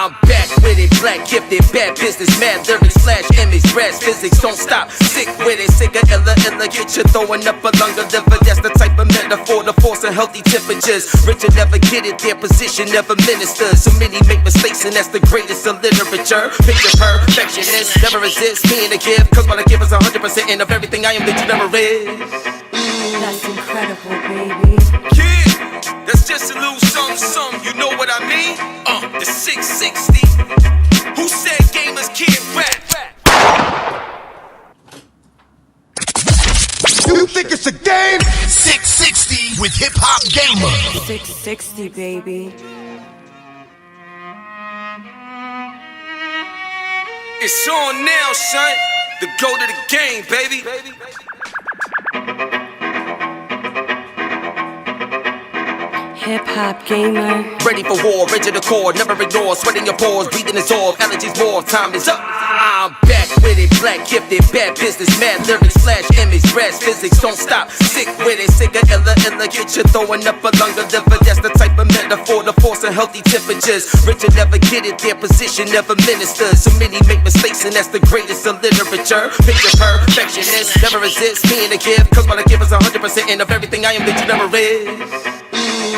I'm back with it, black gifted, bad business, mad lyrics, flash image, brass physics, don't stop. Sick with it, sick of illa, get you throwing up a lung of liver. That's the type of metaphor to force and healthy temperatures. Richard never get it, their position never ministers. So many make mistakes, and that's the greatest of literature. Picture perfectionist, never resist being a gift. Cause what I give is 100% of everything I am that you never is. That's incredible, baby. Yeah, that's just a little something, you know what I mean? The 660. Who said gamers can't rap? You think it's a game? 660 with HipHopGamer. 660, baby. It's on now, son. The go to the game, baby. HipHopGamer. Ready for war, rigid accord, never ignore. Sweating your pores, breathing is off. Allergies more, time is up. I'm back with it, black gifted, bad business, mad lyrics, flash image, brass physics, don't stop. Sick with it, sick of illa, get you throwing up a lung of liver. That's the type of metaphor to force and healthy temperatures. Richard never get it, their position never ministers. So many make mistakes, and that's the greatest of literature. Picture perfectionist, never resist being a gift. Cause what I give is 100% of everything I am that you never is.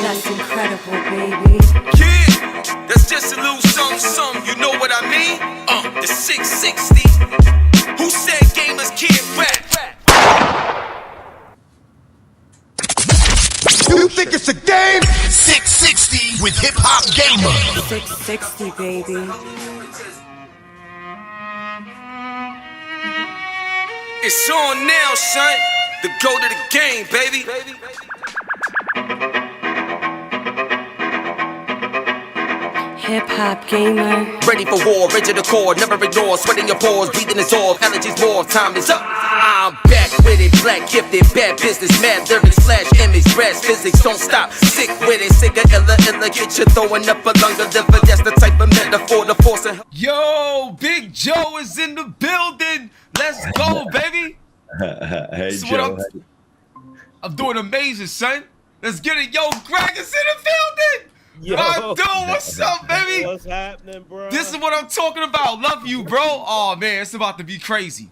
That's incredible, baby. Yeah, that's just a little something, you know what I mean? The 660. Who said gamers can't rap? You think it's a game? 660 with HipHopGamer. 660, baby. It's on now, son. The go to the game, baby. HipHopGamer. Ready for war, rigid accord, never ignore. Sweating your pores, breathing is off. Allergies more, time is up. I'm back with it, black gifted, bad business, mad lyrics, flash image, brass physics, don't stop. Sick with it, sick of illa, get you throwing up a lung of liver. That's the type of metaphor to force and. Yo, Big Joe is in the building. Let's go, baby. Hey, Joe. I'm doing amazing, son. Let's get it. Yo, Greg is in the building. Yo. Dude, what's up, baby? What's happening, bro? This is what I'm talking about. Love you, bro. Oh man, it's about to be crazy.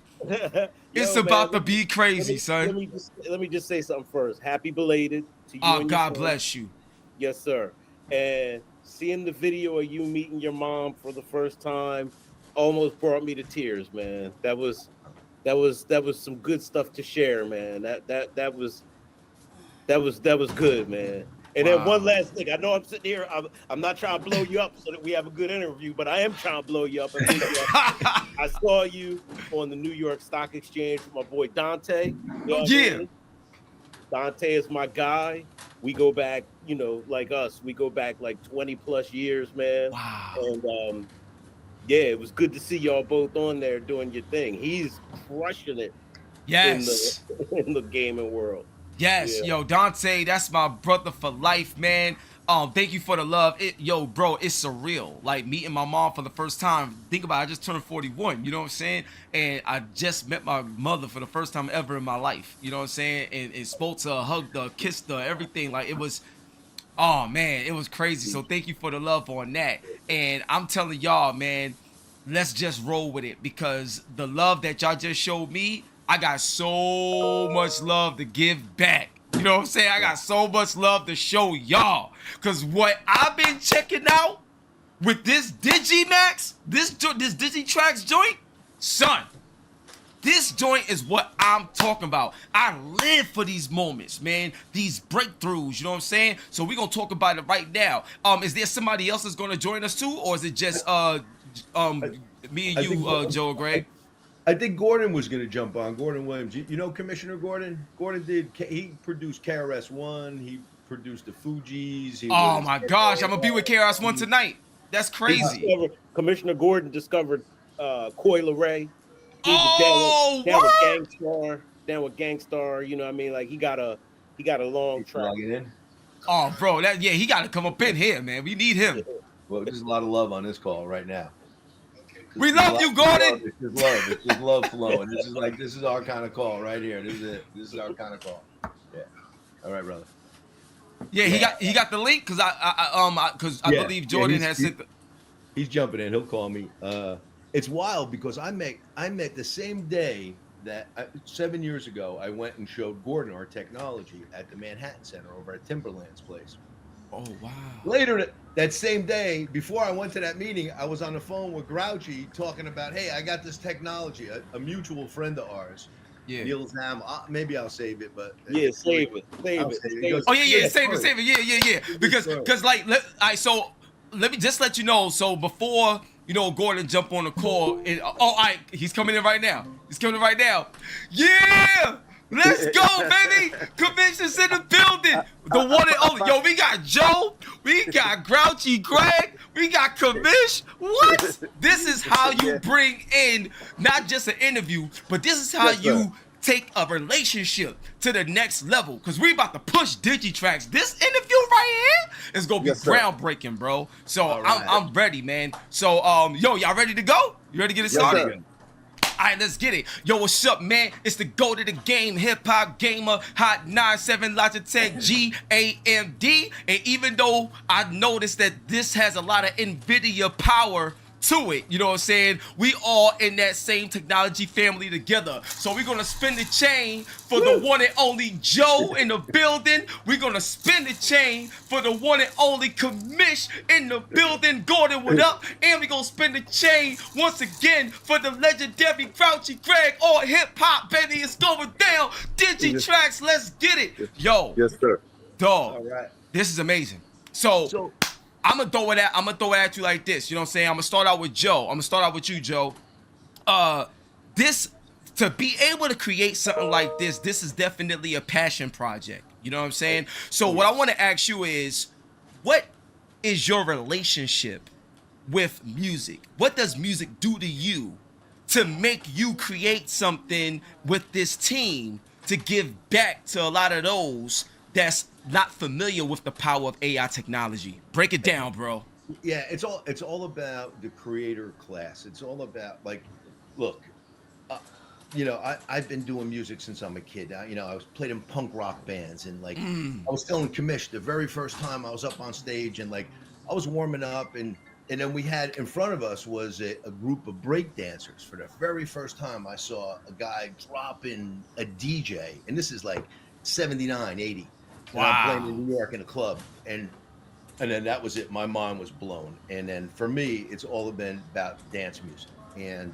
It's about to be crazy, son. Let me just say something first. Happy belated to you. Oh, God bless you. Yes, sir. And seeing the video of you meeting your mom for the first time almost brought me to tears, man. That was some good stuff to share, man. That was good, man. And then one last thing. I know I'm sitting here. I'm not trying to blow you up so that we have a good interview, but I am trying to blow you up. I saw you on the New York Stock Exchange with my boy Dante. You know yeah. I mean? Dante is my guy. We go back, like us. We go back like 20 plus years, man. Wow. And yeah, it was good to see y'all both on there doing your thing. He's crushing it. Yes. In the gaming world. Yes, yeah. Yo, Dante, that's my brother for life, man. Thank you for the love. Yo, bro, it's surreal. Like meeting my mom for the first time. Think about it, I just turned 41, you know what I'm saying? And I just met my mother for the first time ever in my life. You know what I'm saying? And spoke to her, hugged her, kissed her, everything. Like it was, oh man, it was crazy. So thank you for the love on that. And I'm telling y'all, man, let's just roll with it because the love that y'all just showed me, I got so much love to give back. You know what I'm saying? I got so much love to show y'all. Because what I've been checking out with this Digimax, this DigiTrax joint, son, this joint is what I'm talking about. I live for these moments, man. These breakthroughs, you know what I'm saying? So we're going to talk about it right now. Is there somebody else that's going to join us too? Or is it just me and you, Joe and Greg? I think Gordon was going to jump on. Gordon Williams. You know Commissioner Gordon? He produced KRS-One. He produced the Fugees. Oh, my gosh. I'm going to be with KRS-One tonight. That's crazy. Commissioner Gordon discovered Coi Leray. Oh, down with Gangstar. You know what I mean? Like, he got a long track. Oh, bro. He got to come up in here, man. We need him. Well, there's a lot of love on this call right now. We love you, Gordon. It's just love. It's just love flowing. This is our kind of call right here. This is it. This is our kind of call. Yeah. All right, brother. Yeah, he got the link because I believe Jordan has sent. He's jumping in. He'll call me. It's wild because I met the same day that 7 years ago I went and showed Gordon our technology at the Manhattan Center over at Timberland's place. Oh wow. Later that same day, before I went to that meeting, I was on the phone with Grouchy talking about, hey, I got this technology. A mutual friend of ours, Yeah. Neil Zam. Maybe I'll save it, but Yeah, save it. He goes, Oh yeah, save it. Yeah. Because like, so let me just let you know. So before Gordon jump on the call, and he's coming in right now. Yeah. Let's go, baby! Commission's in the building. The one and only. Yo, we got Joe. We got Grouchy Greg. We got Commish. What? This is how you bring in not just an interview, but this is how you take a relationship to the next level. Because we about to push DigiTrax. This interview right here is going to be groundbreaking, bro. So I'm ready, man. So, yo, y'all ready to go? You ready to get it started? All right, let's get it. Yo, what's up, man? It's the GOAT of the game, HipHopGamer, Hot 97 Logitech GAMD. And even though I noticed that this has a lot of NVIDIA power to it, you know what I'm saying? We all in that same technology family together. So we're gonna spin the chain for the one and only Joe in the building. We're gonna spin the chain for the one and only Commish in the building. Gordon, what up? And we're gonna spin the chain once again for the legendary Grouchy Greg. All hip hop, baby, it's going down. DigiTrax, let's get it. Yo. Yes, sir. Dog. all right. This is amazing. So I'm gonna throw it at you like this. You know what I'm saying? I'm gonna start out with Joe. I'm gonna start out with you, Joe. To be able to create something like this is definitely a passion project. You know what I'm saying? So what I want to ask you is, what is your relationship with music? What does music do to you to make you create something with this team to give back to a lot of those that's not familiar with the power of AI technology? Break it down, bro. Yeah, it's all about the creator class. It's all about, like, look, I've been doing music since I'm a kid. I was played in punk rock bands, and like I was telling Commish the very first time I was up on stage, and like I was warming up, and then we had in front of us was a group of break dancers. For the very first time, I saw a guy dropping a DJ, and this is like 79, 80. Wow. I'm playing in New York in a club, and then that was it. My mind was blown. And then for me, it's all been about dance music. And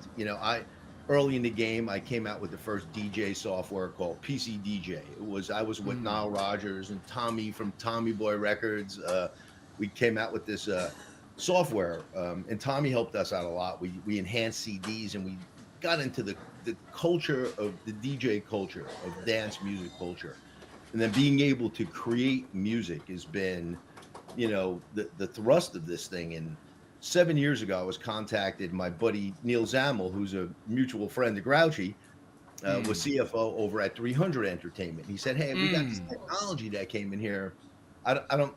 early in the game, I came out with the first DJ software called PC DJ. I was with Nile Rodgers and Tommy from Tommy Boy Records. We came out with this software, and Tommy helped us out a lot. We enhanced CDs, and we got into the culture of the DJ culture, of dance music culture. And then being able to create music has been, the thrust of this thing. And 7 years ago, I was contacted. My buddy Neil Zamel, who's a mutual friend of Grouchy, was CFO over at 300 Entertainment. He said, "Hey, we got this technology that came in here.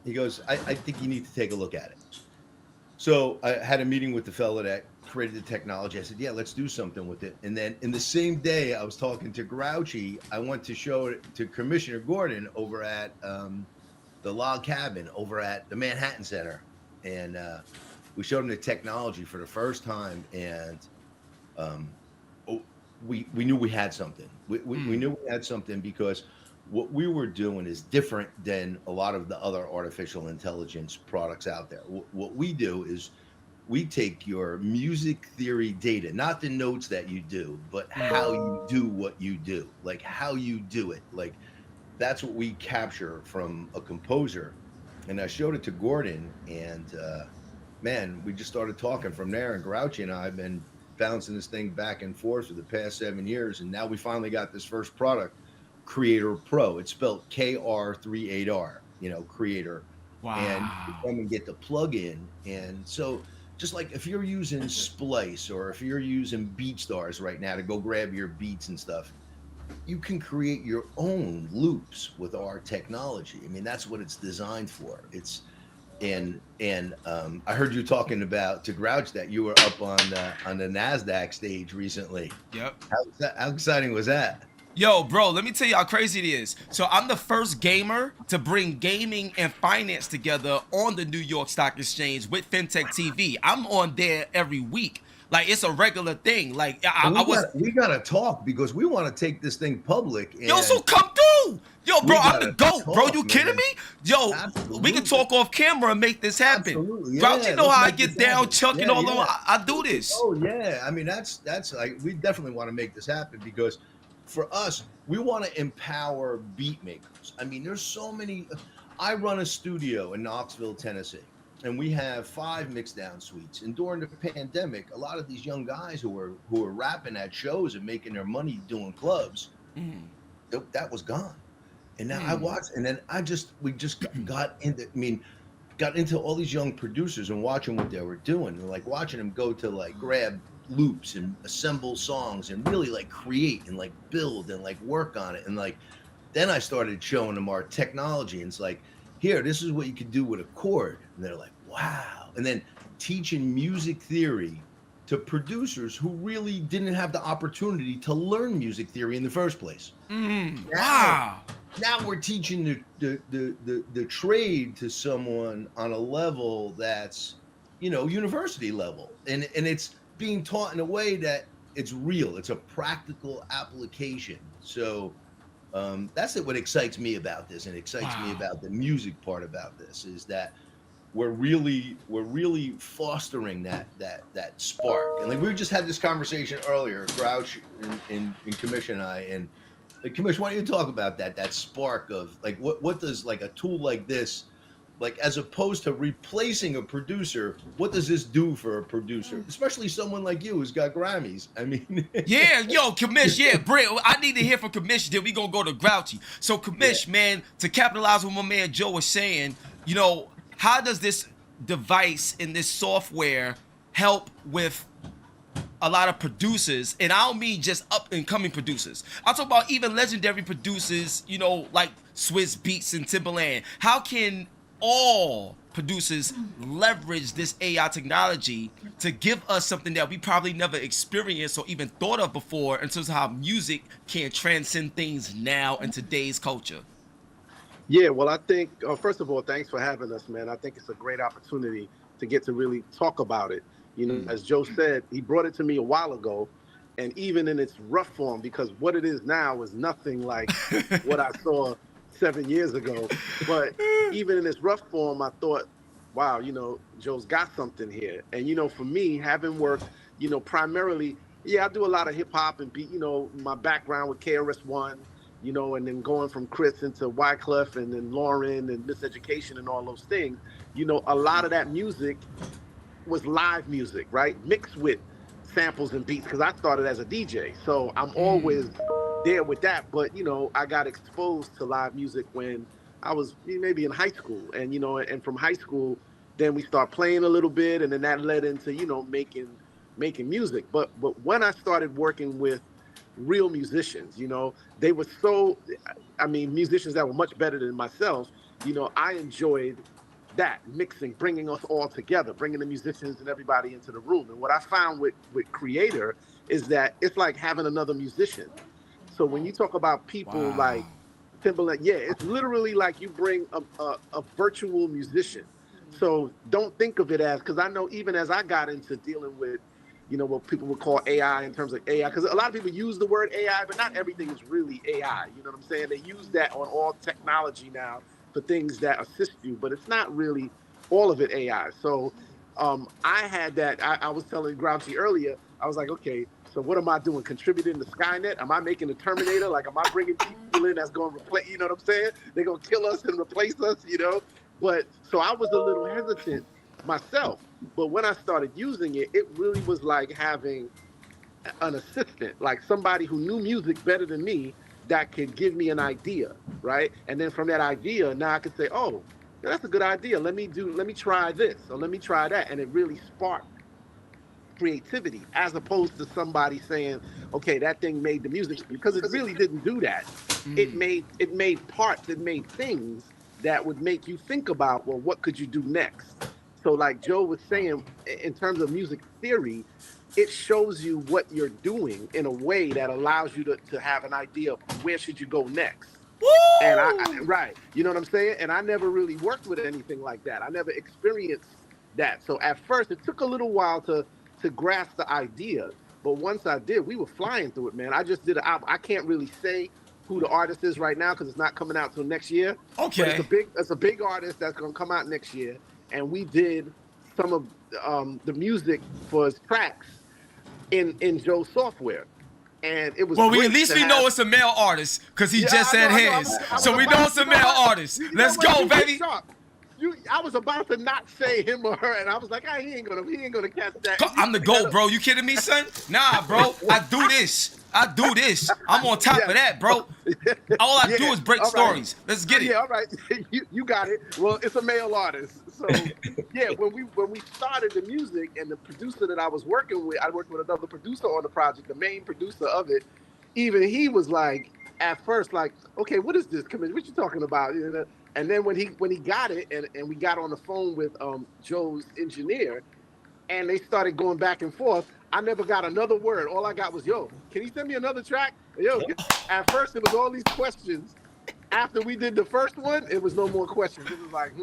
He goes, I think you need to take a look at it." So I had a meeting with the fella that created the technology. I said, yeah, let's do something with it. And then in the same day I was talking to Grouchy, I went to show it to Commissioner Gordon over at the Log Cabin over at the Manhattan Center. And we showed him the technology for the first time. And we knew we had something. We knew we had something because what we were doing is different than a lot of the other artificial intelligence products out there. What we do is we take your music theory data, not the notes that you do, but how you do what you do, like how you do it. Like that's what we capture from a composer. And I showed it to Gordon, and man, we just started talking from there. And Grouchy and I have been bouncing this thing back and forth for the past 7 years. And now we finally got this first product, Creator Pro. It's spelled KR38R, Creator. Wow. And you come and get the plug-in. And so just like if you're using Splice or if you're using BeatStars right now to go grab your beats and stuff, you can create your own loops with our technology. I mean, that's what it's designed for. And I heard you talking about to Grouch that you were up on the NASDAQ stage recently. Yep. How exciting was that? Yo, bro, let me tell you how crazy it is. So I'm the first gamer to bring gaming and finance together on the New York Stock Exchange with FinTech TV. I'm on there every week. Like, it's a regular thing. Like, we gotta talk because we want to take this thing public. And yo, so come through. Yo, bro, I'm the GOAT, bro. You kidding man. me? Yo, Absolutely. we can talk off camera and make this happen. Absolutely. Grouch, you know let's how I make get this down, happen. chucking all over. I do this. Oh yeah, I mean that's like we definitely want to make this happen because for us, we want to empower beat makers. I mean, there's so many. I run a studio in Knoxville, Tennessee, and we have 5 mixdown suites. And during the pandemic, a lot of these young guys who are rapping at shows and making their money doing clubs, that was gone. And now I watched, and then we just got into all these young producers and watching what they were doing, and like watching them go to like grab loops and assemble songs and really like create and like build and like work on it. And like then I started showing them our technology, and it's like, here, this is what you could do with a chord. And they're like, wow. And then teaching music theory to producers who really didn't have the opportunity to learn music theory in the first place. Wow. Now we're teaching the trade to someone on a level that's, university level. And it's being taught in a way that it's real. It's a practical application. So that's what excites me about this, and excites me about the music part about this, is that we're really fostering that spark. And like we just had this conversation earlier, Grouch in Commission and I, and like, Commission, why don't you talk about that spark of like what does like a tool like this, like as opposed to replacing a producer, what does this do for a producer, especially someone like you who's got Grammys? I mean, yeah, yo, Commish, yeah, Brent, I need to hear from Commish, then we gonna go to Grouchy. So Commish, man, to capitalize what my man Joe was saying, how does this device and this software help with a lot of producers? And I don't mean just up and coming producers. I'm talking about even legendary producers, like Swiss Beats and Timbaland. How can all producers leverage this AI technology to give us something that we probably never experienced or even thought of before, in terms of how music can transcend things now in today's culture? Yeah, well, I think, first of all, thanks for having us, man. I think it's a great opportunity to get to really talk about it. As Joe said, he brought it to me a while ago, and even in its rough form, because what it is now is nothing like what I saw 7 years ago. But even in its rough form, I thought, wow, Joe's got something here. And, for me, having worked, primarily, I do a lot of hip hop and beat, my background with KRS-One, and then going from Chris into Wyclef and then Lauren and Miseducation and all those things, a lot of that music was live music, right? Mixed with samples and beats, because I started as a DJ. So I'm always there with that. But, I got exposed to live music when I was maybe in high school. And, and from high school, then we start playing a little bit. And then that led into, making music. But when I started working with real musicians, they were musicians that were much better than myself, I enjoyed that mixing, bringing us all together, bringing the musicians and everybody into the room. And what I found with Creator is that it's like having another musician. So when you talk about people like Timbaland, it's literally like you bring a virtual musician. So don't think of it as, because I know even as I got into dealing with what people would call AI, in terms of AI, because a lot of people use the word AI, but not everything is really AI. You know what I'm saying? They use that on all technology now for things that assist you, but it's not really all of it AI. So I had that. I was telling Grouchy earlier, I was like, okay, so what am I doing? Contributing to Skynet? Am I making a Terminator? Like, am I bringing people in that's going to replace, you know what I'm saying? They're going to kill us and replace us, But so I was a little hesitant myself. But when I started using it, it really was like having an assistant, like somebody who knew music better than me, that could give me an idea, right? And then from that idea, now I could say, oh, that's a good idea. Let me try this, or let me try that. And it really sparked creativity, as opposed to somebody saying, okay, that thing made the music, because it really didn't do that. It made parts, it made things that would make you think about, well, what could you do next? So like Joe was saying, in terms of music theory, it shows you what you're doing in a way that allows you to have an idea of where should you go next. And right, you know what I'm saying? And I never really worked with anything like that. I never experienced that. So at first, it took a little while to grasp the idea. But once I did, we were flying through it, man. I just did an album. I can't really say who the artist is right now because it's not coming out till next year. Okay. But it's a big artist that's gonna come out next year. And we did some of the music for his tracks in Joe's software. And it was well, great at least to we know have- it's a male artist because he Yeah, just said I know, his. I'm So we about know to- it's a you know male what? artist. You know Let's what? go, You baby. sharp. I was about to not say him or her, and I was like, ah, he ain't gonna catch that. I'm the GOAT, bro. You kidding me, son? Nah, bro. I do this. I'm on top of that, bro. All I do is break all right. stories. Let's get it. Yeah, all right. you got it. Well, it's a male artist. So yeah, when we started the music and the producer that I was working with, I worked with another producer on the project, the main producer of it. Even he was like, at first, like, okay, what is this? What you talking about? You know? And then when he got it, and we got on the phone with Joe's engineer, and they started going back and forth, I never got another word. All I got was, yo, can you send me another track? Yo, at first it was all these questions. After we did the first one, it was no more questions. It was like,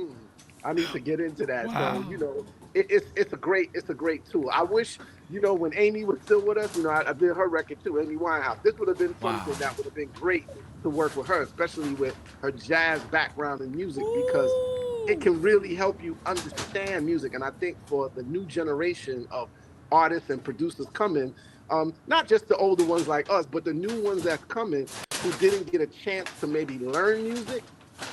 I need to get into that. Wow. So, you know, it's a great tool. I wish, you know, when Amy was still with us, you know, I did her record too, Amy Winehouse. This would have been something that would have been great to work with her, especially with her jazz background in music, because it can really help you understand music. And I think for the new generation of artists and producers coming, not just the older ones like us, but the new ones that's coming who didn't get a chance to maybe learn music,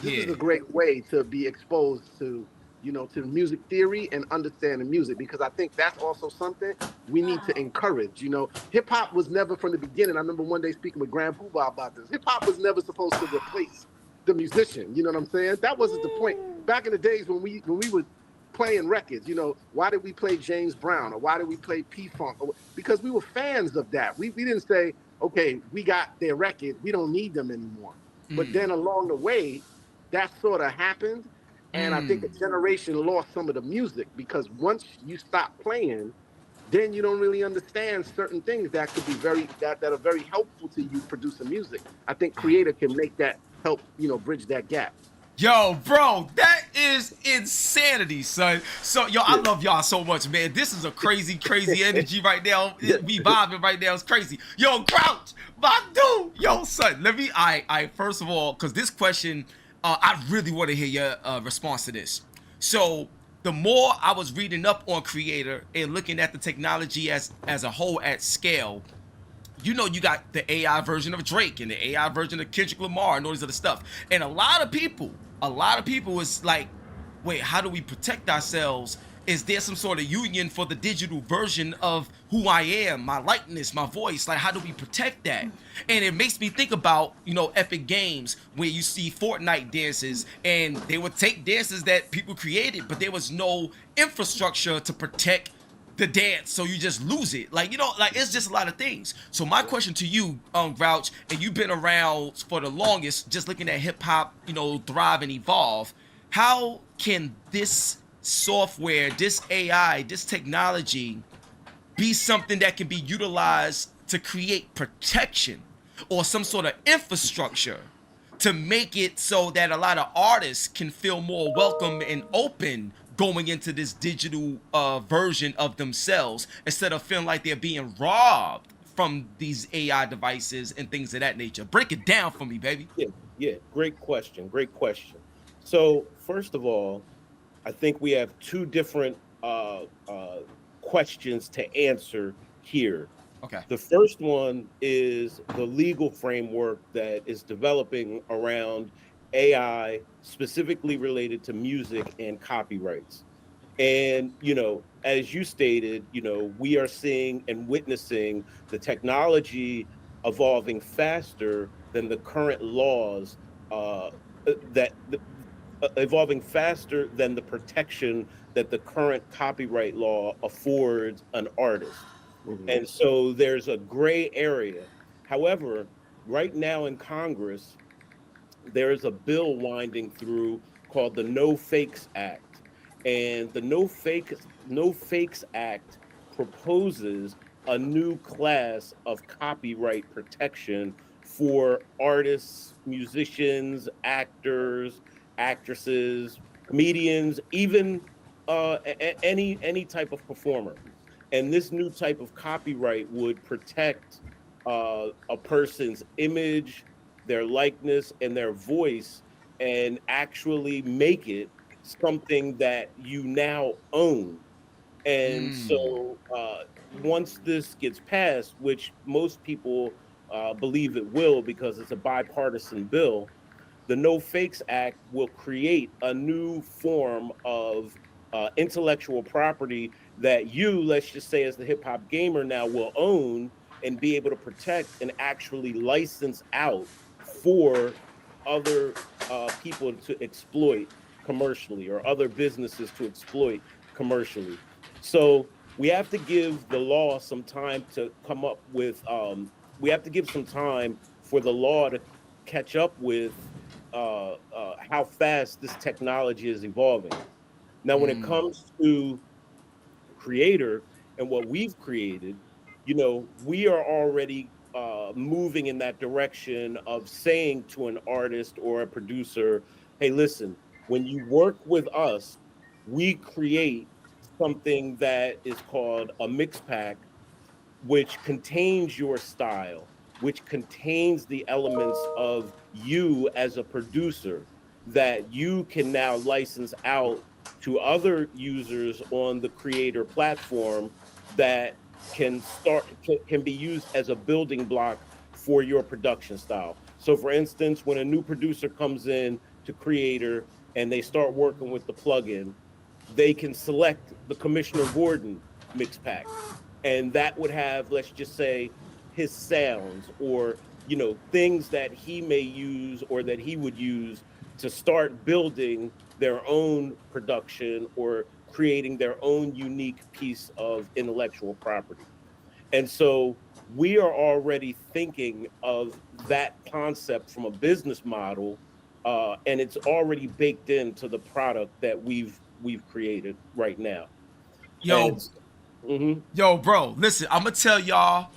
this is a great way to be exposed to, you know, to music theory and understanding music, because I think that's also something we need to encourage. You know, hip hop was never from the beginning. I remember one day speaking with Grand Poobah about this. Hip hop was never supposed to replace the musician. You know what I'm saying? That wasn't the point. Back in the days when we were playing records, you know, why did we play James Brown or why did we play P-Funk? Because we were fans of that. We didn't say, okay, we got their record, we don't need them anymore. But then along the way, that sort of happened. And I think a generation lost some of the music, because once you stop playing, then you don't really understand certain things that could be that are very helpful to you producing music. I think Creator can make that help, you know, bridge that gap. Yo, bro, that is insanity, son. So, yo, I love y'all so much, man. This is a crazy, crazy energy right now. We vibing right now. It's crazy. Yo, Crouch, my dude. Yo, son, let me, I first of all, because this question, I really want to hear your response to this. So, the more I was reading up on Creator and looking at the technology as a whole at scale, you know, you got the AI version of Drake and the AI version of Kendrick Lamar and all this other stuff. And a lot of people is like, wait, how do we protect ourselves? Is there some sort of union for the digital version of who I am, my likeness, my voice? Like, how do we protect that? And it makes me think about, you know, Epic Games, where you see Fortnite dances, and they would take dances that people created, but there was no infrastructure to protect the dance, so you just lose it. Like, you know, like, it's just a lot of things. So my question to you, Grouch, and you've been around for the longest, just looking at hip hop, you know, thrive and evolve. How can this software, this AI, this technology be something that can be utilized to create protection or some sort of infrastructure to make it so that a lot of artists can feel more welcome and open going into this digital version of themselves, instead of feeling like they're being robbed from these AI devices and things of that nature? Break it down for me, baby. Yeah, great question. So first of all, I think we have two different questions to answer here. Okay. The first one is the legal framework that is developing around AI, specifically related to music and copyrights. And, you know, as you stated, you know, we are seeing and witnessing the technology evolving faster than the current laws, evolving faster than the protection that the current copyright law affords an artist. And so there's a gray area. However, right now in Congress, there is a bill winding through called the No Fakes Act. And the No Fakes Act proposes a new class of copyright protection for artists, musicians, actors, actresses, comedians, even any type of performer. And this new type of copyright would protect a person's image, their likeness, and their voice, and actually make it something that you now own. And so once this gets passed, which most people believe it will because it's a bipartisan bill, the No Fakes Act will create a new form of intellectual property that you, let's just say, as the hip hop gamer now will own and be able to protect and actually license out for other people to exploit commercially, or other businesses to exploit commercially. So we have to give the law some time to come up with, we have to give some time for the law to catch up with how fast this technology is evolving. Now, when it comes to creator and what we've created, you know, we are already moving in that direction of saying to an artist or a producer, hey, listen, when you work with us, we create something that is called a mix pack, which contains your style, which contains the elements of you as a producer that you can now license out to other users on the creator platform that can be used as a building block for your production style. So for instance, when a new producer comes in to creator and they start working with the plugin, they can select the Commissioner Gordon mix pack, and that would have, let's just say, his sounds, or, you know, things that he may use or that he would use to start building their own production or creating their own unique piece of intellectual property. And so we are already thinking of that concept from a business model, and it's already baked into the product that we've created right now. Yo, yo, bro, listen, I'm gonna tell y'all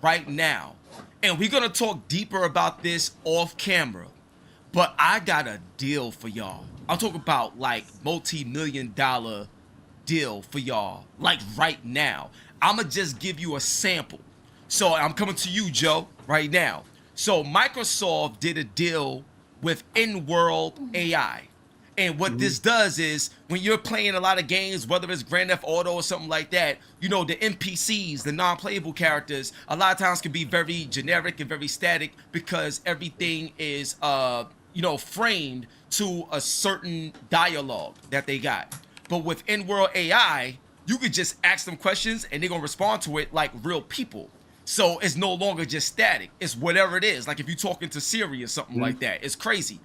right now, and we're gonna talk deeper about this off camera, but I got a deal for y'all. I'm talking about like multi-million-dollar deal for y'all, like right now. I'ma just give you a sample. So I'm coming to you, Joe, right now. So Microsoft did a deal with In-World AI. And what this does is, when you're playing a lot of games, whether it's Grand Theft Auto or something like that, you know, the NPCs, the non-playable characters, a lot of times can be very generic and very static because everything is, you know, framed to a certain dialogue that they got. But with In-World AI, you could just ask them questions and they're going to respond to it like real people. So it's no longer just static. It's whatever it is. Like if you're talking to Siri or something like that. It's crazy.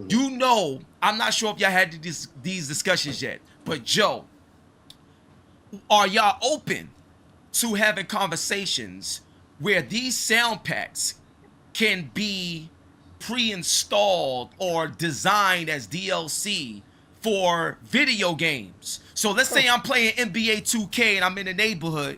You know, I'm not sure if y'all had these discussions yet, but Joe, are y'all open to having conversations where these sound packs can be pre-installed or designed as DLC for video games? So let's say I'm playing NBA 2K and I'm in the neighborhood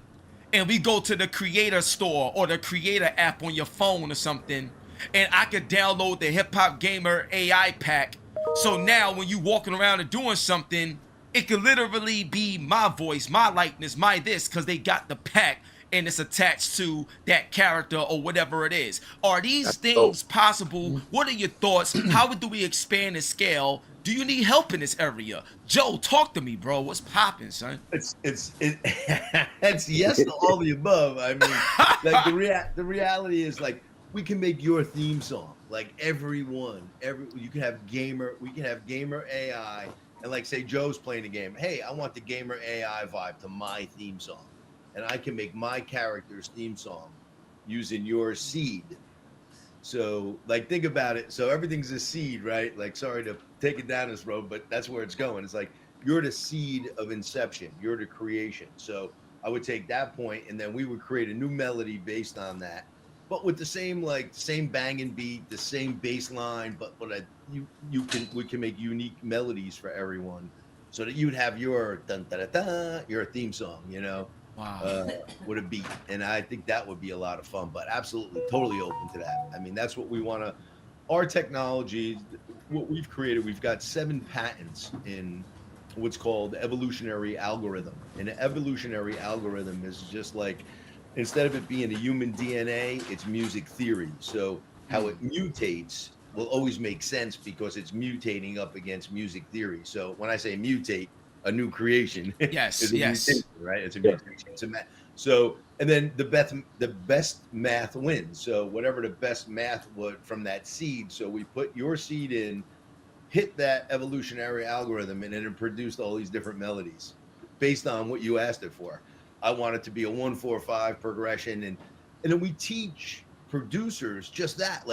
and we go to the creator store or the creator app on your phone or something, and I could download the HipHopGamer AI pack. So now when you walking around and doing something, it could literally be my voice, my likeness, my this, because they got the pack and it's attached to that character or whatever it is. Are these things possible? What are your thoughts? How do we expand and scale? Do you need help in this area? Joe, talk to me, bro. What's popping, son? It's yes to all the above. I mean, like the reality is, like, we can make your theme song, like you can have we can have gamer AI, and like say Joe's playing a game. Hey, I want the gamer AI vibe to my theme song, and I can make my character's theme song using your seed. So like, think about it. So everything's a seed, right? Like, sorry to take it down this road, but that's where it's going. It's like, you're the seed of inception. You're the creation. So I would take that point and then we would create a new melody based on that, but with the same banging beat, the same bass line, but we can make unique melodies for everyone so that you'd have your dun da da da, your theme song, Wow. with a beat. And I think that would be a lot of fun. But absolutely, totally open to that. I mean, that's what we want to. Our technology, what we've created, we've got 7 patents in what's called evolutionary algorithm. And an evolutionary algorithm is just like, instead of it being a human DNA, it's music theory. So how it mutates will always make sense because it's mutating up against music theory. So when I say mutate, a new creation, Yes, is a yes. mutation, right? It's a mutation. It's a so, and then the best math wins. So whatever the best math would from that seed. So we put your seed in, hit that evolutionary algorithm, and then it produced all these different melodies based on what you asked it for. I want it to be a 1-4-5 progression, and then we teach producers just that.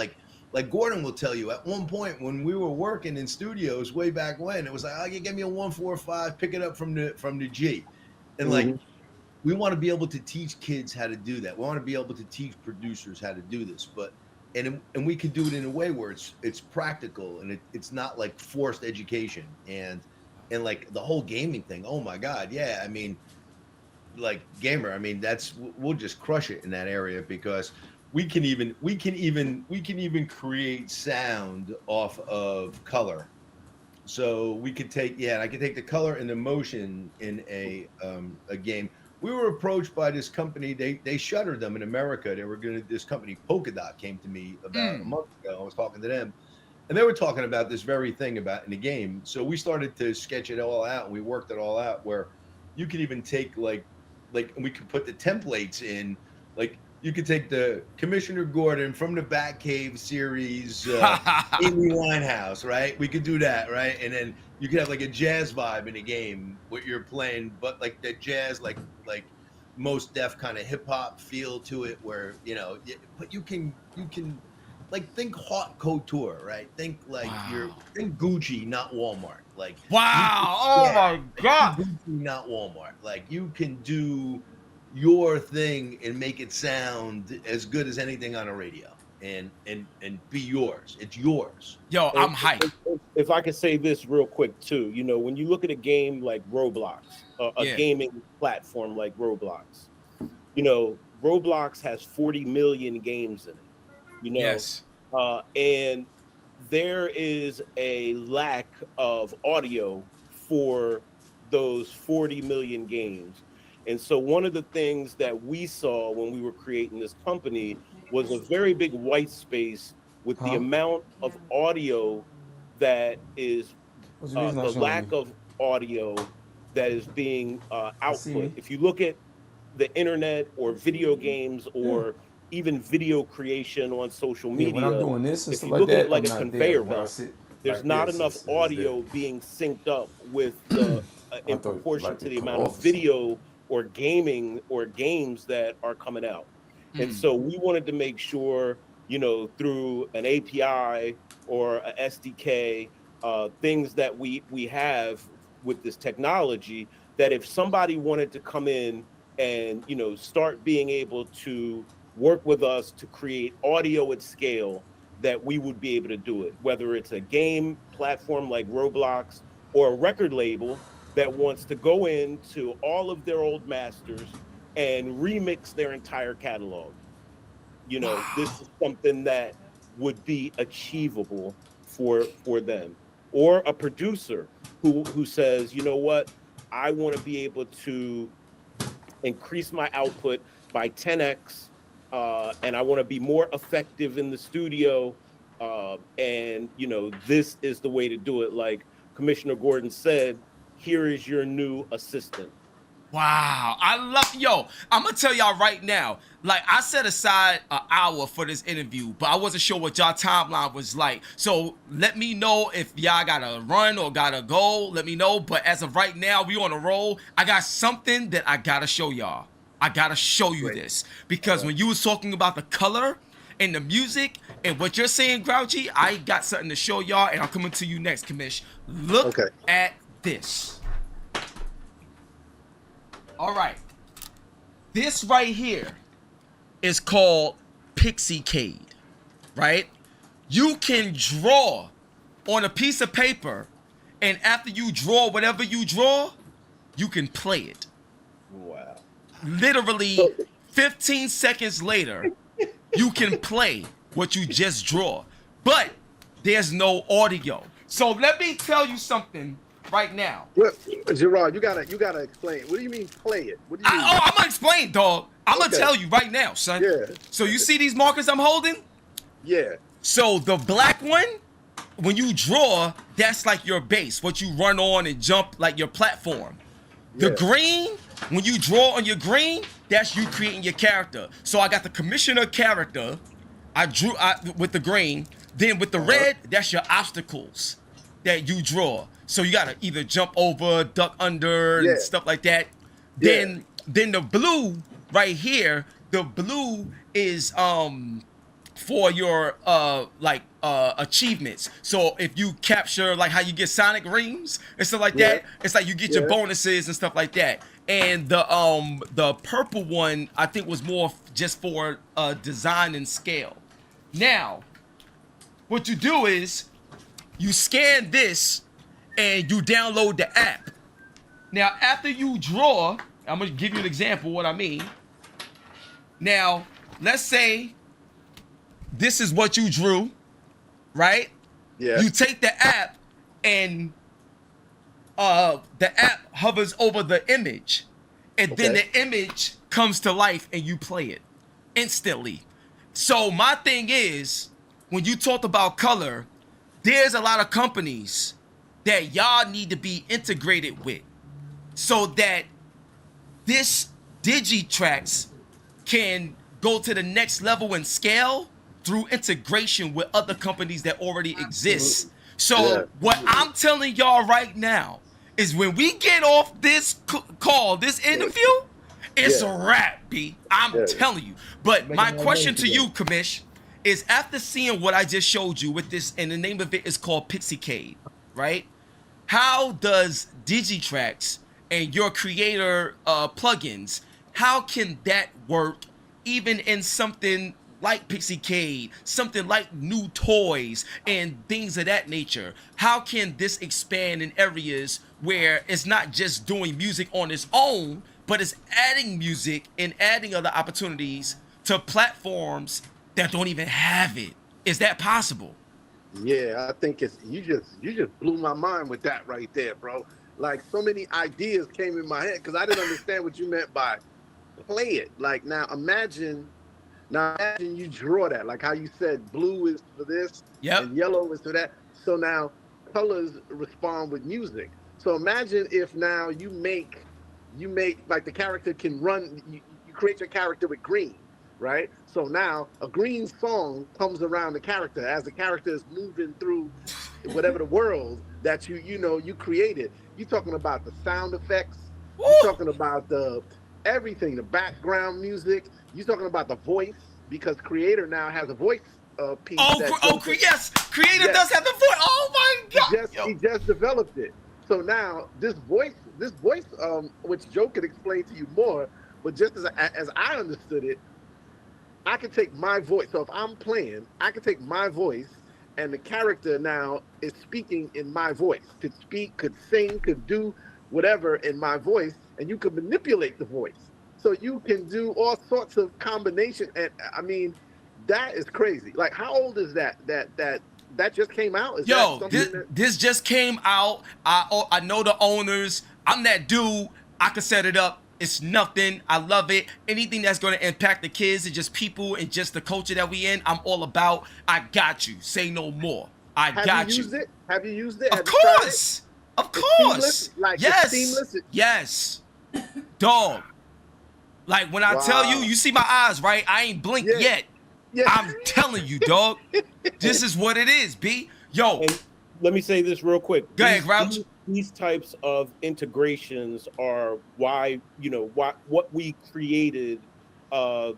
Like Gordon will tell you, at one point when we were working in studios way back when, it was like, oh, you give me a 1-4-5, pick it up from the G, and like we want to be able to teach kids how to do that. We want to be able to teach producers how to do this, but and we could do it in a way where it's practical and it's not like forced education and like the whole gaming thing. Oh my God, yeah. I mean, like gamer, I mean, we'll just crush it in that area because we can even create sound off of color. So we could take, I could take the color and the motion in a game. We were approached by this company. They shuttered them in America. This company Polkadot came to me about a month ago. I was talking to them, and they were talking about this very thing about in the game. So we started to sketch it all out, and we worked it all out where you could even take like we could put the templates in, like you could take the Commissioner Gordon from the Batcave series, Amy Winehouse, right? We could do that, right? And then you could have like a jazz vibe in a game what you're playing, but like that jazz, like most def kind of hip hop feel to it, where but you can like think haute couture, right? Think like think Gucci, not Walmart. Like my God, Gucci, not Walmart. Like you can do your thing and make it sound as good as anything on a radio and be yours. It's yours. Yo, I'm hyped. If I could say this real quick too, when you look at a game like Roblox, a gaming platform like Roblox, Roblox has 40 million games in it, Yes. And there is a lack of audio for those 40 million games. And so one of the things that we saw when we were creating this company was a very big white space with the amount of audio that is the lack of audio that is being output. If you look at the internet or video games or even video creation on social media, when I'm doing this and if stuff you like look that, at like I'm a not conveyor there. belt, there's not enough audio being synced up with the in proportion to the amount of video or gaming or games that are coming out. And so we wanted to make sure, through an API or a SDK, things that we have with this technology, that if somebody wanted to come in and, start being able to work with us to create audio at scale, that we would be able to do it, whether it's a game platform like Roblox or a record label that wants to go into all of their old masters and remix their entire catalog. This is something that would be achievable for them. Or a producer who says, you know what, I want to be able to increase my output by 10x, and I want to be more effective in the studio. And, this is the way to do it. Like Commissioner Gordon said, here is your new assistant. Wow, I'm gonna tell y'all right now, like I set aside an hour for this interview, but I wasn't sure what y'all timeline was like. So let me know if y'all gotta run or gotta go, let me know. But as of right now, we on a roll. I got something that I gotta show y'all. I gotta show you this, because when you was talking about the color and the music and what you're saying, Grouchy, I got something to show y'all, and I'm coming to you next, Commish. Look at this. All right, this right here is called PixieCade, right? You can draw on a piece of paper And after you draw whatever you draw, you can play it. Wow. Literally 15 seconds later, you can play what you just draw. But there's no audio. So let me tell you something right now. Well, Gerard, you gotta explain. What do you mean play it? What do you mean? I'm gonna explain, dog. I'm gonna tell you right now, son. Yeah. So you see these markers I'm holding? Yeah. So the black one, when you draw, that's like your base, what you run on and jump, like your platform. The Yeah. green, when you draw on your green, that's you creating your character. So I got the commissioner character, I drew with the green. Then with the red, that's your obstacles that you draw. So you gotta either jump over, duck under, and stuff like that. Then the blue right here, the blue is for your achievements. So if you capture, like how you get Sonic rings and stuff like that, it's like you get your bonuses and stuff like that. And the purple one I think was more just for design and scale. Now, what you do is you scan this and you download the app. Now, after you draw, I'm gonna give you an example of what I mean. Now, let's say this is what you drew, right? Yeah. You take the app and the app hovers over the image, and then the image comes to life and you play it instantly. So my thing is, when you talked about color, there's a lot of companies that y'all need to be integrated with so that this DigiTrax can go to the next level in scale through integration with other companies that already exist. So what I'm telling y'all right now is when we get off this call, this interview, it's a wrap, B. I'm telling you. But my question to you, Kamish, is after seeing what I just showed you with this, and the name of it is called PCIe, right? How does DigiTrax and your creator plugins, how can that work even in something like PCIe, something like new toys and things of that nature? How can this expand in areas where it's not just doing music on its own, but it's adding music and adding other opportunities to platforms that don't even have it? Is that possible? Yeah, I think it's you just blew my mind with that right there, bro. Like so many ideas came in my head because I didn't understand what you meant by play it. Like now imagine you draw that, like how you said blue is for this and yellow is for that. So now colors respond with music. So imagine if now you make like the character can run, you create your character with green, right? So now a green song comes around the character as the character is moving through whatever the world that you created. You're talking about the sound effects, you're talking about the everything, the background music, you're talking about the voice, because creator now has a voice piece. Creator does have the voice. Oh my god. He just developed it. So now this voice, which Joe could explain to you more, but just as I understood it, I could take my voice. So if I'm playing, I could take my voice, and the character now is speaking in my voice. Could speak, could sing, could do whatever in my voice, and you could manipulate the voice. So you can do all sorts of combination. And I mean, that is crazy. Like, how old is that? That just came out? This just came out. I know the owners. I'm that dude. I could set it up. It's nothing. I love it. Anything that's going to impact the kids and just people and just the culture that we in, I'm all about. I got you. Say no more. I got you. Have you used it? Of course. Of course. It's seamless? Yes. Dog. Like when I tell you, you see my eyes, right? I ain't blinked yet. Yeah. I'm telling you, dog. This is what it is, B. Yo. And let me say this real quick. Go ahead, Grouch. These types of integrations are what we created from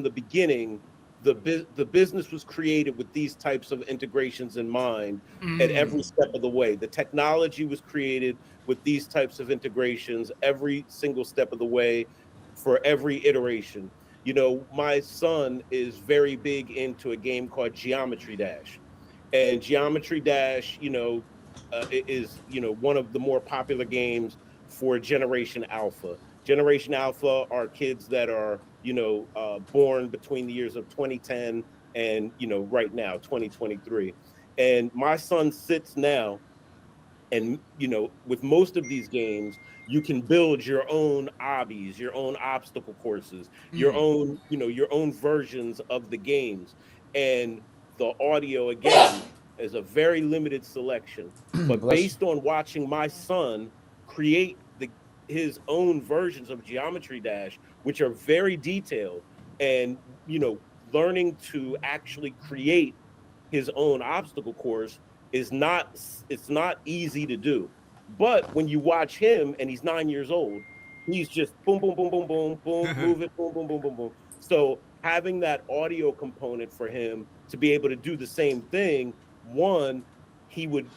the beginning. The business was created with these types of integrations in mind at every step of the way. The technology was created with these types of integrations every single step of the way for every iteration. You know, my son is very big into a game called Geometry Dash. And Geometry Dash, is one of the more popular games for Generation Alpha. Generation Alpha are kids that are born between the years of 2010 and right now 2023. And my son sits now, and with most of these games, you can build your own obbies, your own obstacle courses, your own versions of the games. And the audio, again, is a very limited selection. But based on watching my son create his own versions of Geometry Dash, which are very detailed, and learning to actually create his own obstacle course it's not easy to do. But when you watch him, and he's 9 years old, he's just boom, boom, boom, boom, boom, boom, move it, boom, boom, boom, boom, boom. So having that audio component for him to be able to do the same thing, one, he would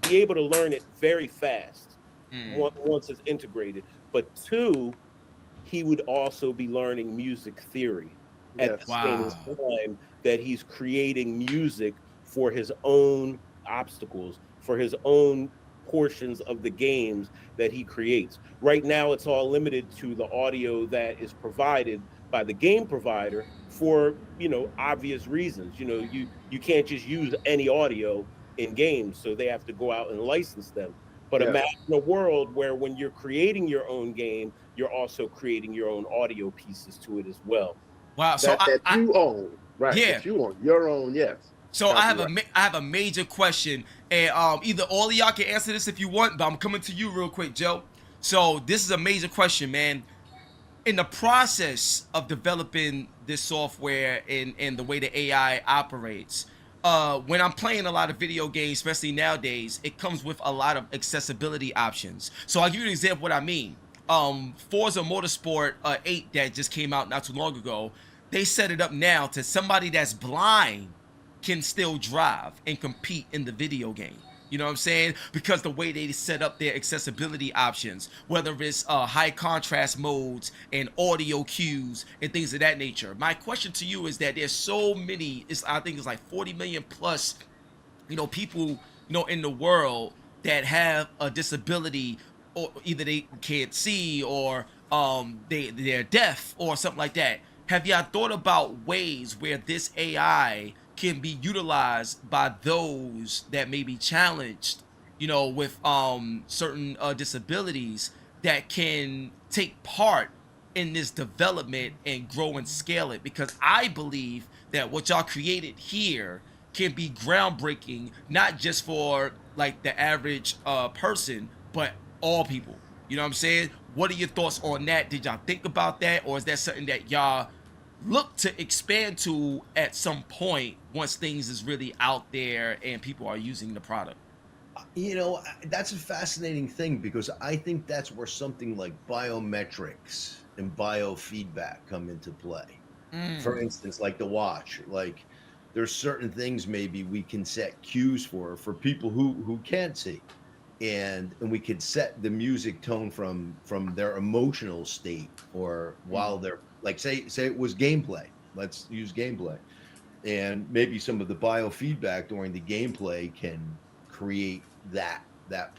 be able to learn it very fast once it's integrated. But two, he would also be learning music theory at the same time that he's creating music for his own obstacles, for his own portions of the games that he creates. Right now, it's all limited to the audio that is provided by the game provider for obvious reasons. You can't just use any audio in games, so they have to go out and license them. But imagine a world where when you're creating your own game, you're also creating your own audio pieces to it as well. Wow! So that you own, right? Yeah, that you own your own. Yes. So I have a major question, and either all of y'all can answer this if you want, but I'm coming to you real quick, Joe. So this is a major question, man. In the process of developing this software and the way the AI operates, when I'm playing a lot of video games, especially nowadays, it comes with a lot of accessibility options. So I'll give you an example of what I mean. Forza Motorsport 8 that just came out not too long ago, they set it up now to somebody that's blind can still drive and compete in the video game. You know what I'm saying? Because the way they set up their accessibility options, whether it's high contrast modes and audio cues and things of that nature. My question to you is that there's so many, I think it's like 40 million plus, people, in the world that have a disability, or either they can't see or they're deaf or something like that. Have y'all thought about ways where this AI can be utilized by those that may be challenged, with certain disabilities, that can take part in this development and grow and scale it? Because I believe that what y'all created here can be groundbreaking, not just for like the average person, but all people. You know what I'm saying? What are your thoughts on that? Did y'all think about that, or is that something that y'all look to expand to at some point once things is really out there and people are using the product? That's a fascinating thing, because I think that's where something like biometrics and biofeedback come into play. For instance, like the watch, like there's certain things maybe we can set cues for people who can't see, and we could set the music tone from their emotional state, or while they're like, say it was gameplay. Let's use gameplay, and maybe some of the biofeedback during the gameplay can create that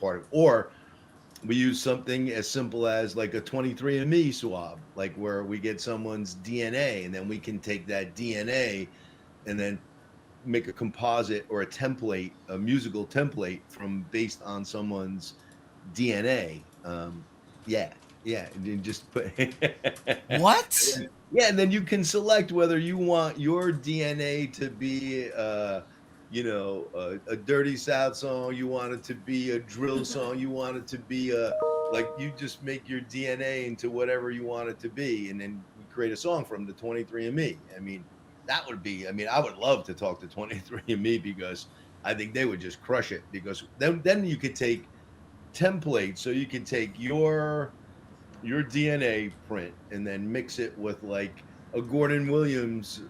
part of, or we use something as simple as like a 23andMe swab, like where we get someone's DNA, and then we can take that DNA and then make a composite or a template, a musical template based on someone's DNA. Yeah, and then just put what? Yeah, and then you can select whether you want your DNA to be a Dirty South song, you want it to be a drill song, you want it to be you just make your DNA into whatever you want it to be, and then we create a song from the 23andMe. I mean, that would be, I would love to talk to 23andMe, because I think they would just crush it, because then you could take templates, so you could take your DNA print and then mix it with like a Gordon Williams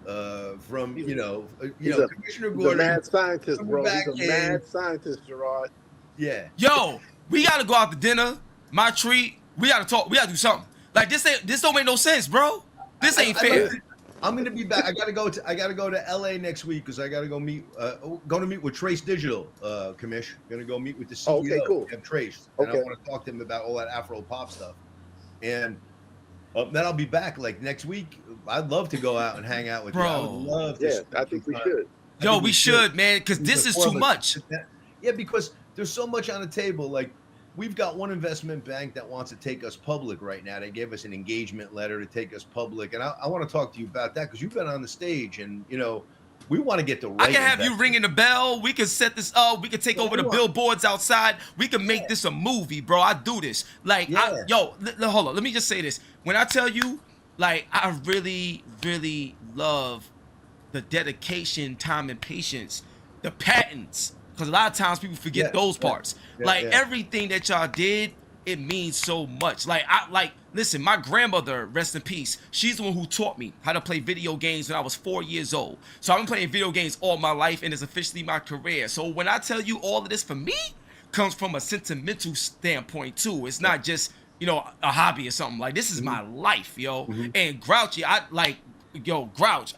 from Commissioner Gordon. He's a mad scientist, bro. He's a mad scientist, Gerard. Yeah. Yo, we gotta go out to dinner. My treat. We gotta talk. We gotta do something. Like this don't make no sense, bro. This ain't fair. I'm gonna be back. I gotta go to LA next week because I gotta go meet. Going to meet with Trace Digital, Commish. Gonna go meet with the CEO. Oh, okay, cool. Of Trace, and Okay. I want to talk to him about all that Afro pop stuff. And then I'll be back like next week. I'd love to go out and hang out with you. I would love to. Yeah, I think we should. Yo, we should, man, because this is too much. Yeah, because there's so much on the table. Like, we've got one investment bank that wants to take us public right now. They gave us an engagement letter to take us public, and I want to talk to you about that because you've been on the stage, and we want to get the right. I can have you ringing the bell. We can set this up. We can take over the billboards outside. We can make this a movie, bro. I do this. Like, hold on. Let me just say this. When I tell you, like, I really, really love the dedication, time, and patience, the patents. Because a lot of times people forget those parts. Everything that y'all did, it means so much. Listen, my grandmother, rest in peace, she's the one who taught me how to play video games when I was 4 years old. So I've been playing video games all my life, and it's officially my career. So when I tell you all of this for me, comes from a sentimental standpoint too. It's not just, a hobby or something. Like, this is my life, yo. And Grouchy, Grouch,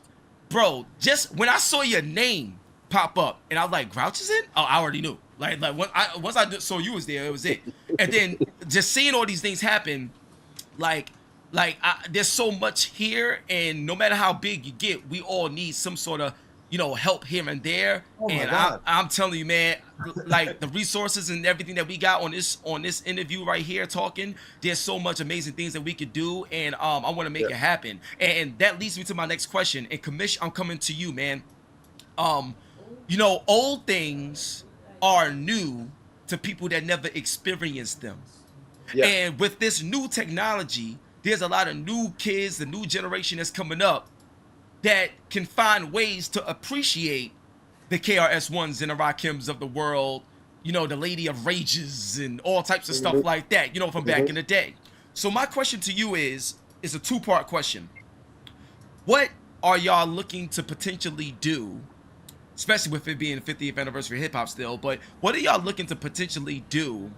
bro, just when I saw your name pop up and I was like, Grouch is in? Oh, I already knew. Once I saw you was there, it was it. And then just seeing all these things happen, there's so much here, and no matter how big you get, we all need some sort of help here and there. And I'm telling you, man, like, the resources and everything that we got on this interview right here talking, there's so much amazing things that we could do, and I want to make it happen. And that leads me to my next question. And Commish, I'm coming to you, man. Old things are new to people that never experienced them. Yeah. And with this new technology, there's a lot of new kids, the new generation that's coming up, that can find ways to appreciate the KRS Ones and the Rakims of the world, the Lady of Rages and all types of stuff like that, from back in the day. So my question to you is a two-part question. What are y'all looking to potentially do, especially with it being the 50th anniversary of hip-hop still, but what are y'all looking to potentially do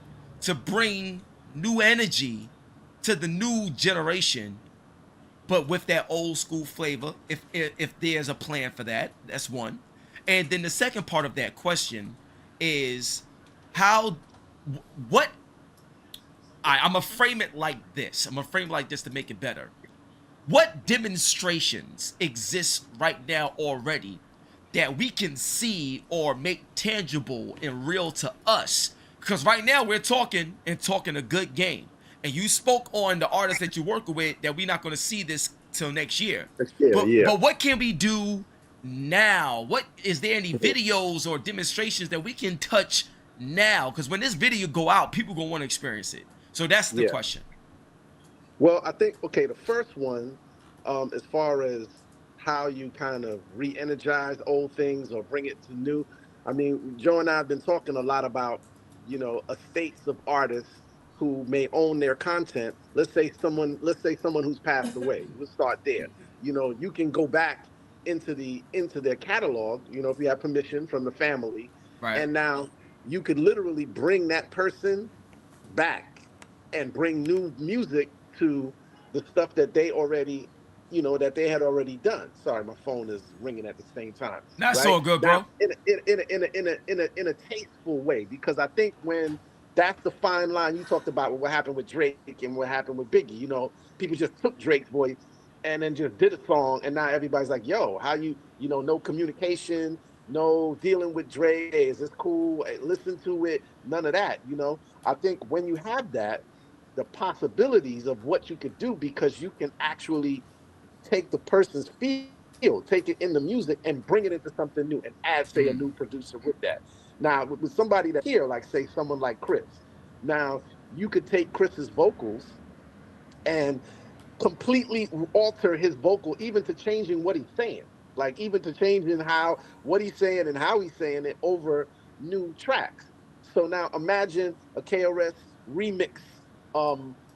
to bring new energy to the new generation, but with that old school flavor, if there's a plan for that? That's one. And then the second part of that question is I'm gonna frame it like this. To make it better. What demonstrations exist right now already that we can see or make tangible and real to us? Because right now we're talking a good game. And you spoke on the artists that you're working with that we're not going to see this till next year. But what can we do now? Is there any videos or demonstrations that we can touch now? Because when this video go out, people going to want to experience it. So that's the question. Well, I think, the first one, as far as how you kind of re-energize old things or bring it to new. I mean, Joe and I have been talking a lot about, estates of artists who may own their content. Let's say someone who's passed away. We'll start there. You can go back into their catalog, if you have permission from the family. Right. And now you could literally bring that person back and bring new music to the stuff that they already that they had already done. Sorry, my phone is ringing at the same time. That's all good, bro. Now, in a tasteful way, because I think when that's the fine line you talked about, what happened with Drake and what happened with Biggie. People just took Drake's voice and then just did a song, and now everybody's like, "Yo, how no communication, no dealing with Drake. Hey, is this cool? Hey, listen to it." None of that. I think when you have that, the possibilities of what you could do, because you can actually take the person's feel, take it in the music and bring it into something new and add, say, a new producer with that. Now, with somebody that's here, like, say, someone like Chris, now you could take Chris's vocals and completely alter his vocal, even to changing what he's saying, like even to changing what he's saying and how he's saying it over new tracks. So now imagine a KRS remix,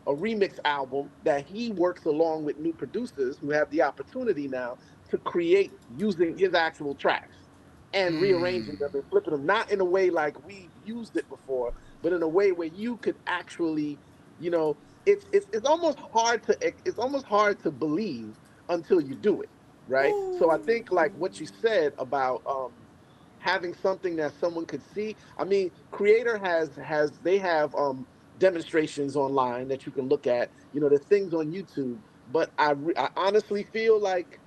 a remix album that he works along with new producers who have the opportunity now to create using his actual tracks and rearranging them and flipping them, not in a way like we used it before, but in a way where you could actually, it's almost hard to believe until you do it. right? So I think like what you said about having something that someone could see. I mean, Creator they have demonstrations online that you can look at. You know, there's things on YouTube, but I honestly feel like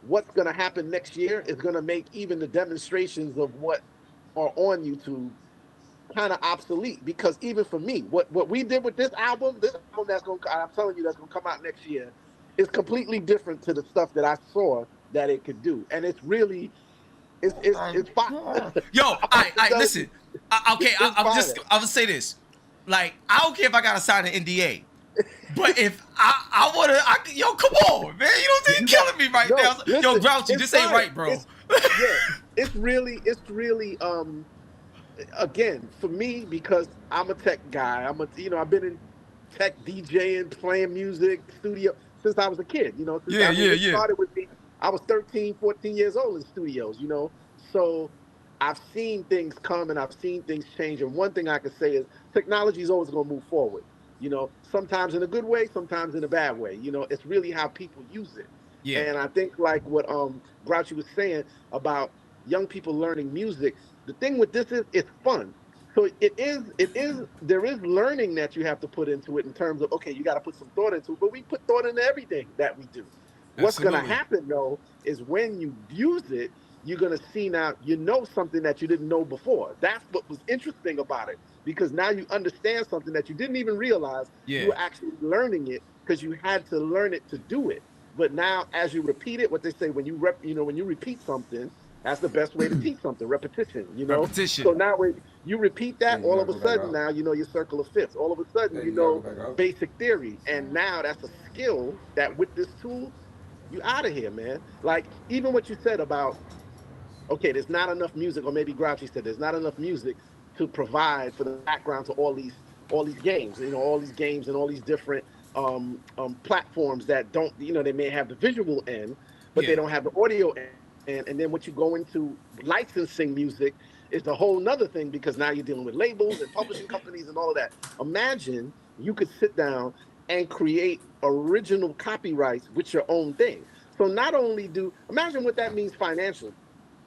what's going to happen next year is going to make even the demonstrations of what are on YouTube kind of obsolete, because even for me, what we did with this album that's going to, I'm telling you, that's going to come out next year, is completely different to the stuff that I saw that it could do. And it's really, it's fine. Yo, I listen. Okay, I'm gonna say this. Like, I don't care if I gotta sign an NDA, but if I wanna, yo, come on, man. You don't think you're killing me right now. Listen, yo, Grouchy, this ain't right, bro. It's really again, for me, because I'm a tech guy. I've been in tech DJing, playing music, studio since I was a kid. You know, since it started with me. I was 13, 14 years old in studios, you know. So I've seen things come and I've seen things change. And one thing I can say is technology is always going to move forward. You know, sometimes in a good way, sometimes in a bad way. You know, it's really how people use it. Yeah. And I think like what Grouchy was saying about young people learning music, the thing with this is it's fun. So there is learning that you have to put into it in terms of, okay, you got to put some thought into it, but we put thought into everything that we do. What's going to happen, though, is when you use it, you're going to see now, you know something that you didn't know before. That's what was interesting about it, because now you understand something that you didn't even realize you were actually learning it, because you had to learn it to do it. But now, as you repeat it, what they say, when you repeat something, that's the best way to teach something, repetition, you know? Repetition. So now when you repeat that, all of a sudden now you know your circle of fifths. All of a sudden you know basic theory. And now that's a skill that with this tool, you out of here, man. Like, even what you said about, okay, there's not enough music, or maybe Grouchy said there's not enough music to provide for the background to all these games, you know, all these games and all these different platforms that don't, you know, they may have the visual end, but they don't have the audio end. And then what you go into licensing music is a whole nother thing, because now you're dealing with labels and publishing companies and all of that. Imagine you could sit down and create original copyrights with your own thing. So imagine what that means financially,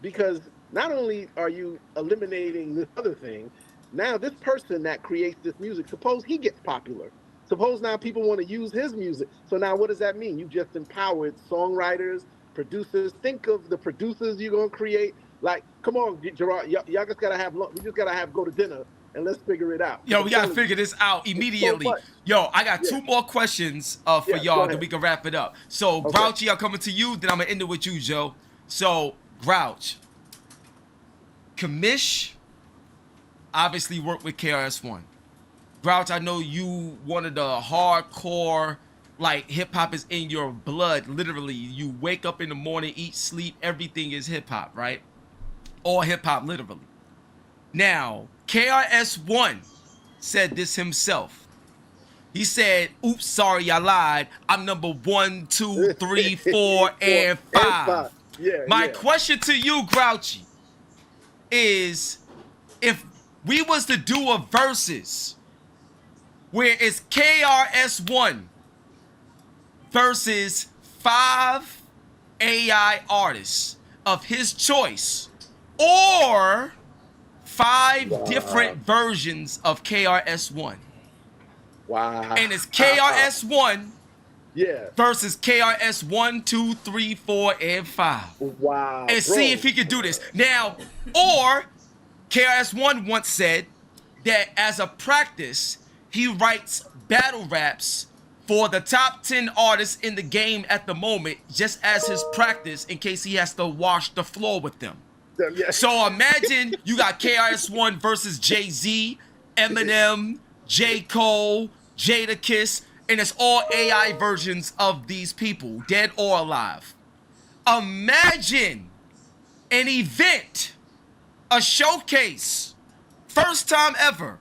because not only are you eliminating this other thing, now this person that creates this music, suppose he gets popular. Suppose now people want to use his music. So now what does that mean? You just empowered songwriters, producers. Think of the producers you're going to create. Like, come on, Gerard, y'all just got to have lunch. We just got to go to dinner and let's figure it out. Yo, we got to figure this out immediately. So yo, I got two more questions for y'all, then we can wrap it up. So, Grouchy, I'm coming to you, then I'm going to end it with you, Joe. So, Grouch, Kamish obviously worked with KRS-One. Grouch, I know you one of the hardcore, like, hip-hop is in your blood, literally. You wake up in the morning, eat, sleep, everything is hip-hop, right? All hip-hop, literally. Now, KRS-One said this himself. He said, oops, sorry, I lied. I'm number 1, 2, 3, 4, and 5. My question to you, Grouchy, is if we was to do a versus where it's KRS-One versus 5 AI artists of his choice, or 5 different versions of KRS-One. Wow. And it's KRS-One versus KRS-1, 2, 3, 4, and 5. Wow. And see if he can do this. Now, or KRS-One once said that as a practice, he writes battle raps for the top 10 artists in the game at the moment, just as his practice in case he has to wash the floor with them. So imagine you got KRS-One versus Jay-Z, Eminem, J. Cole, Jadakiss, and it's all AI versions of these people, dead or alive. Imagine an event, a showcase, first time ever.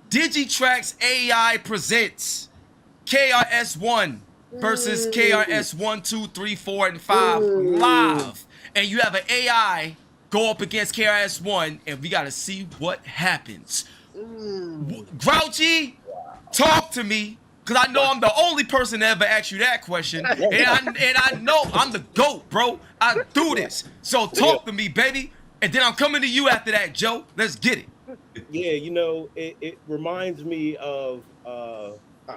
DigiTrax AI presents KRS-One versus KRS-1, 2, 3, 4, and 5 live. And you have an AI go up against KRS-One, and we gotta see what happens. Grouchy, talk to me. Because I know I'm the only person to ever ask you that question. And I know I'm the GOAT, bro. I do this. So talk to me, baby. And then I'm coming to you after that, Joe. Let's get it. Yeah, you know, it reminds me of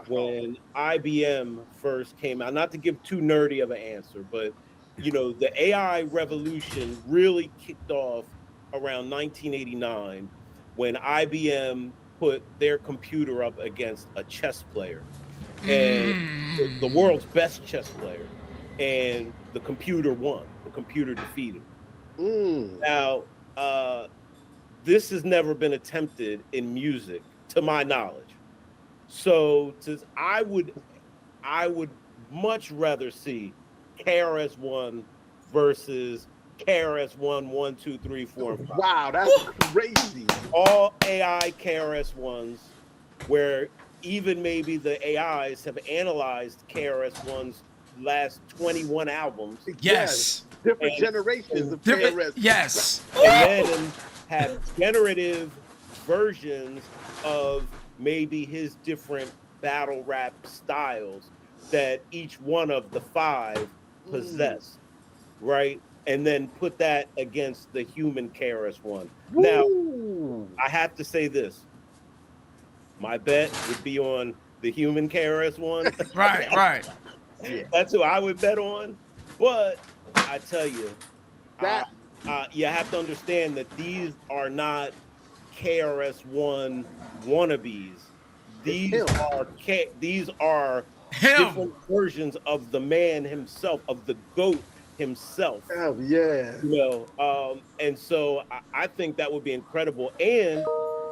when IBM first came out. Not to give too nerdy of an answer, but you know, the AI revolution really kicked off around 1989 when IBM put their computer up against a chess player, and the world's best chess player, and the computer won. The computer defeated. Now, this has never been attempted in music, to my knowledge. So, I would much rather see KRS-One versus KRS-One, 1, 2, 3, 4, and 5. Wow, that's crazy. All AI KRS-Ones, where even maybe the AIs have analyzed KRS-One's last 21 albums. Yes. Different generations of KRS. Yes. And then have generative versions of maybe his different battle rap styles that each one of the 5 possess, right? And then put that against the human KRS-One. Now, I have to say this. My bet would be on the human KRS-One. Right. That's who I would bet on. But I tell you, you have to understand that these are not KRS-One wannabes. These are different versions of the man himself, of the GOAT himself. Oh, yeah. You know, and so I think that would be incredible. And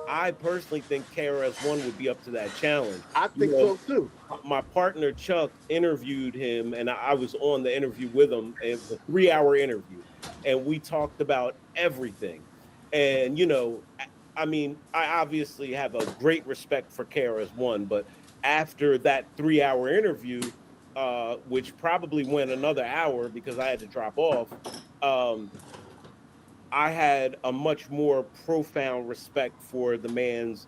I personally think KRS-One would be up to that challenge. I think so too. My partner Chuck interviewed him, and I was on the interview with him. It was a 3-hour interview, and we talked about everything. And you know, I mean, I obviously have a great respect for KRS-One, but after that 3-hour interview, which probably went another hour because I had to drop off, I had a much more profound respect for the man's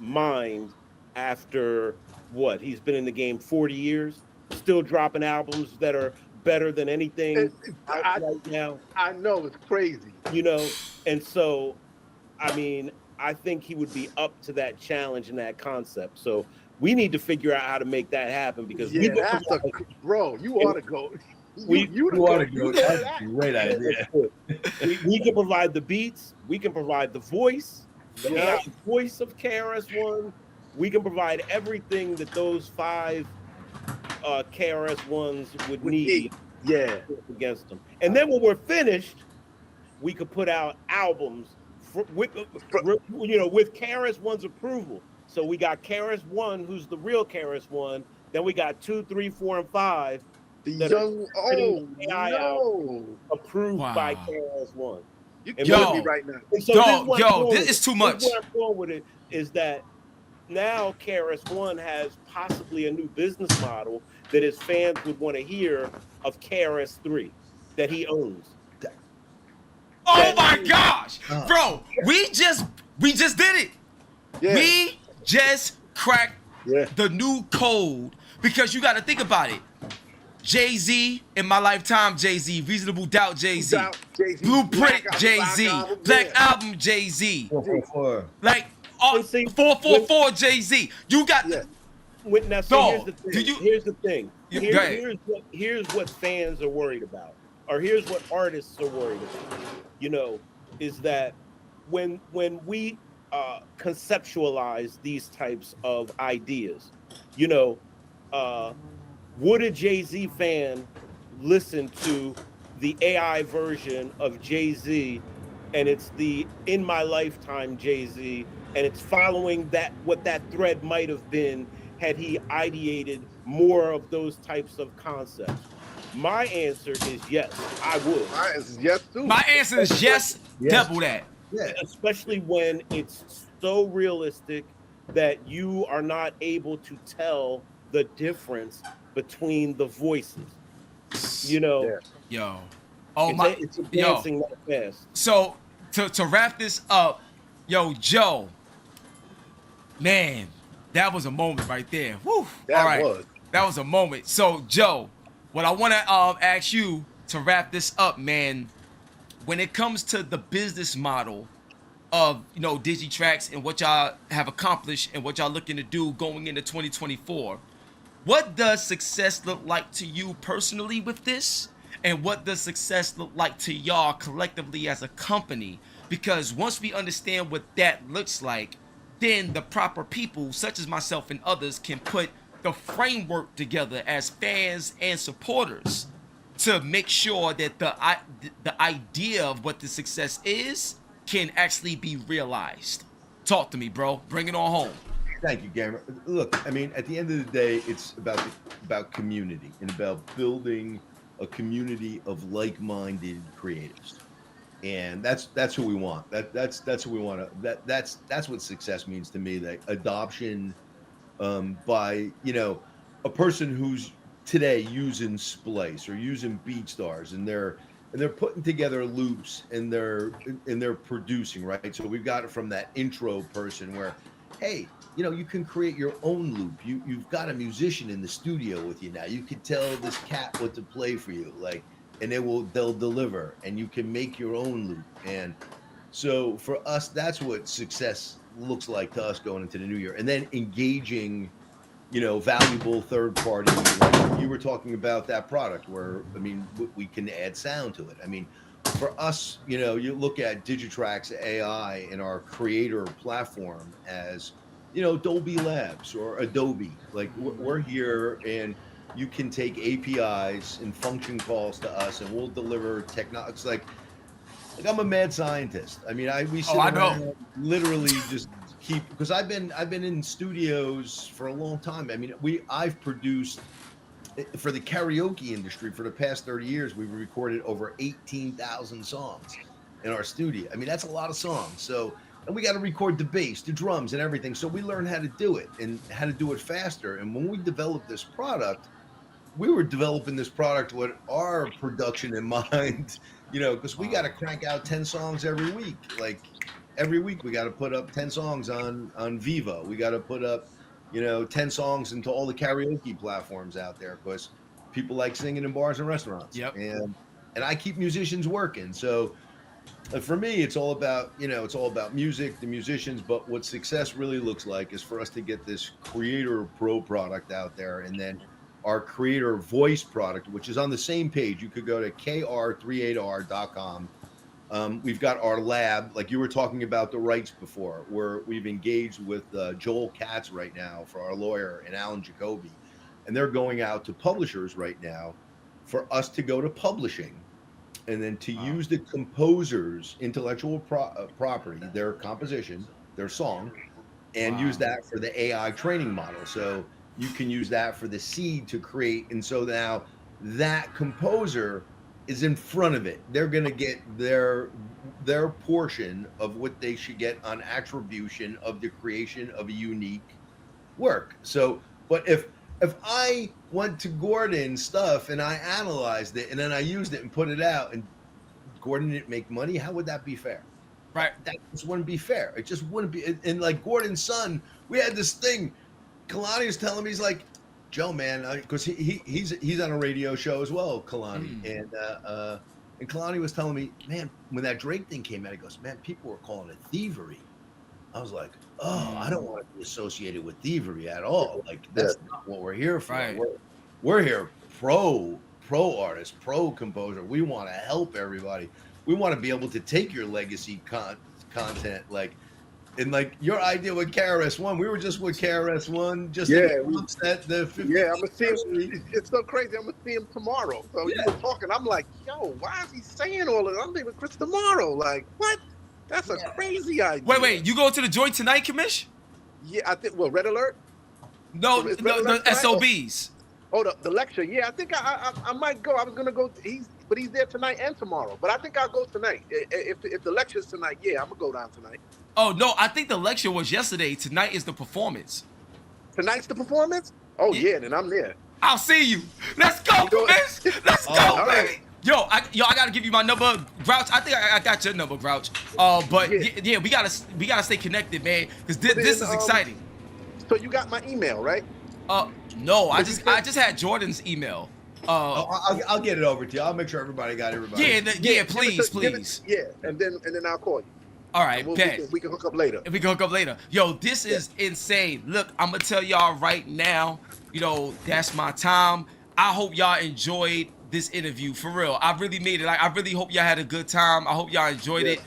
mind after what? He's been in the game 40 years, still dropping albums that are better than anything right now. I know, it's crazy. You know, and so, I mean, I think he would be up to that challenge and that concept. So we need to figure out how to make that happen because bro, you ought to go. You ought to go. That's a great idea. we can provide the beats. We can provide the voice. The voice of KRS-One. We can provide everything that those 5 KRS-Ones would need. Yeah, against them. And then when we're finished, we could put out albums with KRS-One's approval. So we got KRS-One, who's the real KRS-One. Then we got 2, 3, 4, and 5. Approved by KRS-One. You killing me right now. So this is too much. Where I'm going with it is that now KRS-One has possibly a new business model that his fans would want to hear of KRS-3 that he owns. Oh my gosh, bro! We just did it. Yeah. We just cracked the new code because you got to think about it. Jay-Z, in my lifetime, Jay-Z, Reasonable Doubt, Jay-Z, Blueprint, Jay-Z, Black Album, Jay-Z, 444. like 444, Jay-Z. You got now, here's the thing. Here's what fans are worried about, or here's what artists are worried about. You know, is that when we conceptualize these types of ideas, you know, would a Jay-Z fan listen to the AI version of Jay-Z, and it's the In My Lifetime Jay-Z, and it's following what that thread might have been had he ideated more of those types of concepts? My answer is yes, I would. My answer is yes too. My answer is yes. Double that. Yeah. Especially when it's so realistic that you are not able to tell the difference between the voices. You know, Yo. It's advancing that fast. So to wrap this up, yo, Joe, man, That was a moment right there. Woo. That All right. was. That was a moment. So, Joe, what I want to ask you to wrap this up, man, when it comes to the business model of, you know, DigiTrax and what y'all have accomplished and what y'all looking to do going into 2024, what does success look like to you personally with this? And what does success look like to y'all collectively as a company? Because once we understand what that looks like, then the proper people, such as myself and others, can put the framework together as fans and supporters to make sure that the idea of what the success is can actually be realized. Talk to me, bro. Bring it on home. Thank you, Gamer. Look, I mean, at the end of the day, it's about community and about building a community of like-minded creators, and that's who we want. That's who we want to. That's what success means to me. That adoption by, you know, a person who's today using Splice or using BeatStars, and they're putting together loops and they're producing, right? So we've got it from that intro person where, hey, you know, you can create your own loop. You've got a musician in the studio with you now. You can tell this cat what to play for you, like, and they'll deliver, and you can make your own loop. And so for us, that's what success looks like to us going into the new year. And then engaging, you know, valuable third party. Like you were talking about that product where, I mean, we can add sound to it. I mean, for us, you know, you look at DigiTrax AI and our creator platform as, you know, Dolby Labs or Adobe. Like we're here, and you can take APIs and function calls to us, and we'll deliver technology. It's like I'm a mad scientist. I mean, we sit around literally just keep, because I've been in studios for a long time. I mean, I've produced for the karaoke industry for the past 30 years. We've recorded over 18,000 songs in our studio. I mean, that's a lot of songs. So, and we got to record the bass, the drums, and everything. So we learned how to do it and how to do it faster. And when we developed this product, we were developing this product with our production in mind, you know, because we got to crank out 10 songs every week. Like every week we got to put up 10 songs on Vivo. We got to put up, you know, 10 songs into all the karaoke platforms out there, because people like singing in bars and restaurants. Yep. And I keep musicians working. So for me, it's all about, you know, it's all about music, the musicians. But what success really looks like is for us to get this Creator Pro product out there, and then our Creator Voice product, which is on the same page. You could go to kr38r.com. We've got our lab, like you were talking about the rights before, where we've engaged with Joel Katz right now for our lawyer, and Alan Jacoby, and they're going out to publishers right now for us to go to publishing, and then to use the composer's intellectual property, their composition, their song, and use that for the AI training model. So you can use that for the seed to create. And so now that composer is in front of it. They're going to get their portion of what they should get on attribution of the creation of a unique work. So, but if I went to Gordon's stuff and I analyzed it and then I used it and put it out, and Gordon didn't make money, how would that be fair? Right. That just wouldn't be fair. It just wouldn't be. And like Gordon's son, we had this thing. Kalani was telling me, he's like, Joe, man, because he's on a radio show as well, Kalani, and Kalani was telling me, man, when that Drake thing came out, he goes, man, people were calling it thievery. I was like, oh, I don't want to be associated with thievery at all. Like that's not what we're here for. Right. We're here pro artist, pro composer. We want to help everybody. We want to be able to take your legacy content, like. And like your idea with KRS-One, we were just with KRS-One, just at the 50th. Yeah, I'm gonna see him. It's so crazy. I'm gonna see him tomorrow. So you were talking. I'm like, yo, why is he saying all this? I'm leaving Chris tomorrow. Like, what? That's a crazy idea. Wait, you go to the joint tonight, Commish? Yeah, I think. Well, Red Alert. No, the SOBs. Oh, the lecture. Yeah, I think I might go. I was gonna go. He's there tonight and tomorrow. But I think I'll go tonight. If the lecture's tonight, yeah, I'm gonna go down tonight. Oh, no, I think the lecture was yesterday. Tonight is the performance. Tonight's the performance? Oh, yeah, then I'm there. I'll see you. Let's go, Commish. Let's go, baby. Right. Yo, I gotta give you my number, Grouch. I think I got your number, Grouch. But yeah, we gotta stay connected, man, because this is exciting. So you got my email, right? No, I just had Jordan's email. I'll get it over to you. I'll make sure everybody got everybody. Yeah, please. Yeah, and then I'll call you. All right, We can hook up later. We can hook up later. Yo, this is insane. Look, I'm gonna tell y'all right now. You know, that's my time. I hope y'all enjoyed this interview for real. I really made it. Like, I really hope y'all had a good time. I hope y'all enjoyed it.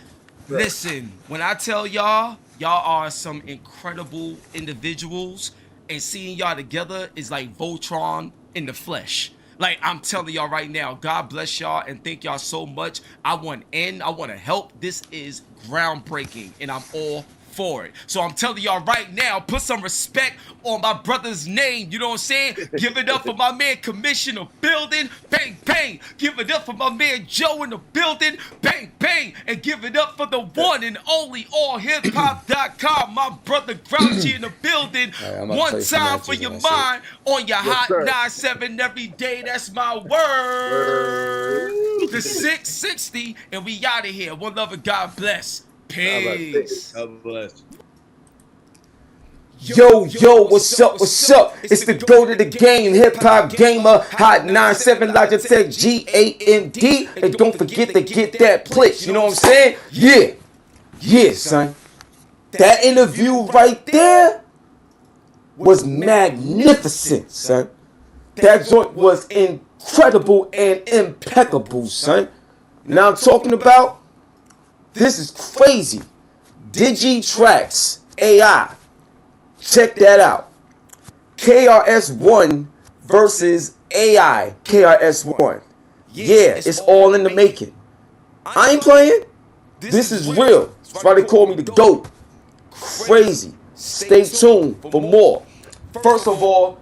Right. Listen, when I tell y'all are some incredible individuals, and seeing y'all together is like Voltron in the flesh. Like, I'm telling y'all right now, God bless y'all and thank y'all so much. I want in, I want to help. This is groundbreaking and I'm all for it. So I'm telling y'all right now, put some respect on my brother's name. You know what I'm saying? Give it up for my man Commissioner Building. Bang, bang. Give it up for my man Joe in the building. Bang, bang. And give it up for the one and only allhiphop.com. My brother Grouchy in the building. Right, one time for your mind on your hot 9-7 every day. That's my word. The 660. And we out of here. One love and God bless. Peace. God bless. Yo, what's up? It's the GOAT of the game, HipHopGamer, Hot 97 Logitech GAMD. And don't forget to get that PLITCH, you know what I'm saying? Yeah, son. That interview right there was magnificent, son. That joint was incredible and impeccable, son. Now I'm talking about, this is crazy. DigiTrax AI. Check that out. KRS-One versus AI KRS-One. Yeah, it's all in the making. I ain't playing. This is real. That's why they call me the GOAT. Crazy. Stay tuned for more. First of all,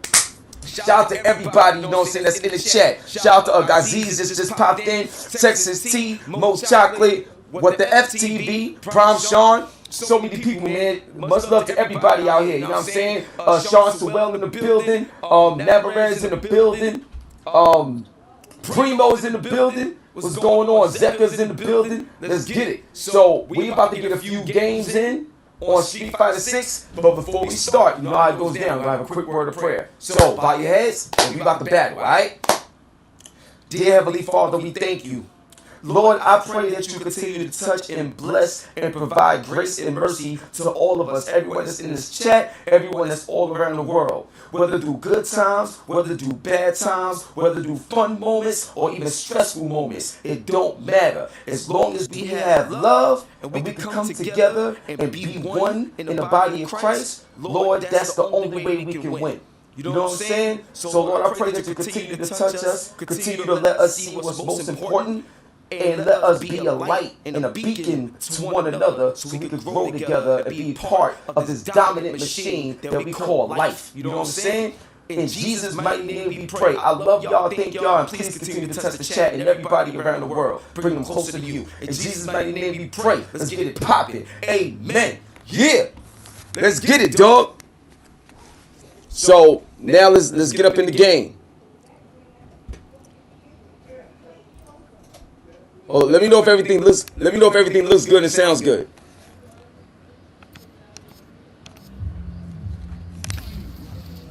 shout out to everybody, you know what I'm saying, that's in the chat. Shout out to Aziz that's just popped in. Texas T, Most Chocolate. What the FTV, Prime Sean, so many people, man. Much love to everybody out here, you know what I'm saying? Sean Sewell in the building, Navarez in the building, Primo's in the building. What's going on? Zekka's in the building. Let's get it. So we about to get a few games in on Street Fighter 6, but before we start, you know how it goes down. We're gonna have a quick word of prayer. So bow your heads and we about to battle, alright? Dear Heavenly Father, we thank you. Lord, I pray that you continue to touch and bless and provide grace and mercy to all of us, everyone that's in this chat, everyone that's all around the world. Whether through good times, whether through bad times, whether through fun moments or even stressful moments, it don't matter. As long as we have love and we can come together and be one in the body of Christ, Lord, that's the only way we can win. You know what I'm saying? So Lord, I pray that you continue to touch us, continue to let us see what's most important, and let us be a light and a beacon to one another so we can grow together and be part of this dominant machine that we call life. You know what I'm saying? In Jesus' mighty name we pray. I love y'all, thank y'all, and please continue to touch the chat and everybody around the world. Bring them closer to you. In Jesus' mighty name we pray. Let's get it popping. Amen. Yeah. Let's get it, dog. So now let's get up in the game. Oh, let me know if everything looks good and sounds good.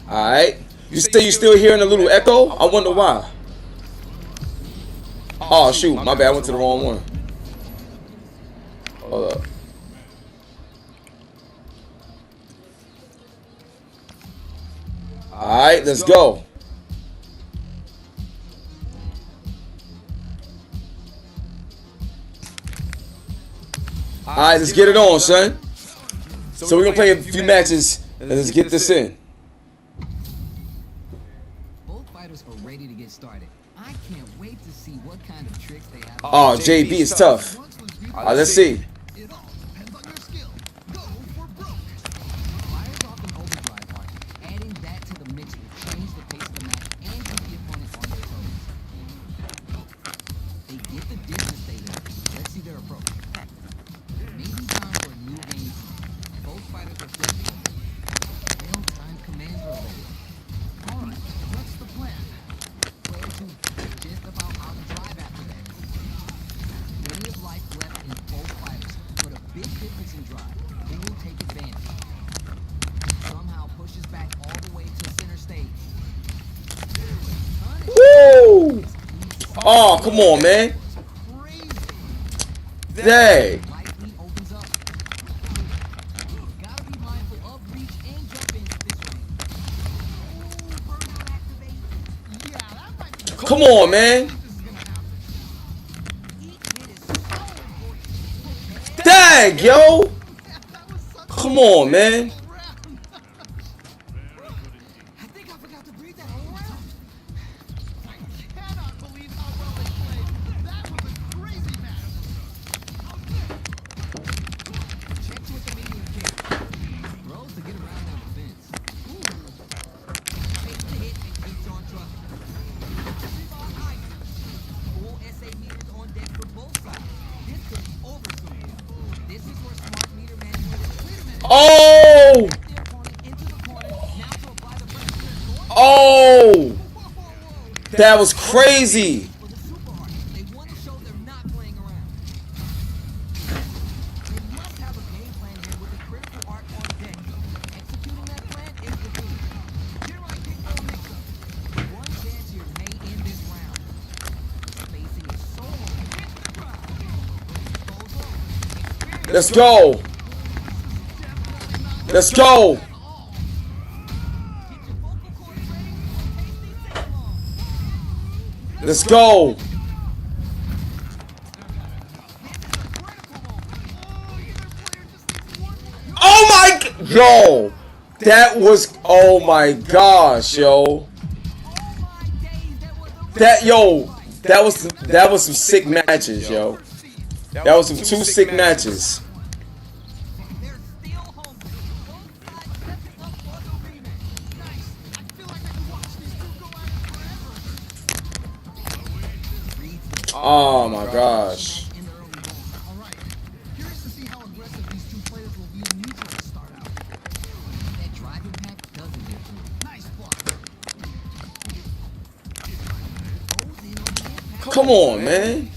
All right. You say you still hearing a little echo? I wonder why. Oh shoot, my bad. I went to the wrong one. Hold up. All right, let's go. Alright, let's get it on, son. So we're gonna play a few matches and let's get this in. Both fighters are ready to get started. I can't wait to see what kind of tricks they have. Oh, JB is tough. Alright, let's see. It all depends on your skill. Go for broke. Fires off an overdrive arc. Adding that to the mix will change the pace of the match and keep the opponent on their toes. They get the distance they need. Let's see their approach. Maybe time for a new game. Both fighters are flipping. Real-time commands are ready. Alright, what's the plan? Player 2 just about out of drive after that. Plenty of life left in both fighters, but a big difference in drive. Who will take advantage? Somehow pushes Oh, come on, man. Dang. Come on, man. Dang, yo. Come on, man. Oh! Oh! That was crazy. Let's go. Let's go. Let's go. Oh my, yo, that was, oh my gosh, yo. That was some sick matches, yo. That was some 2 sick matches. Oh my gosh. Come on, man.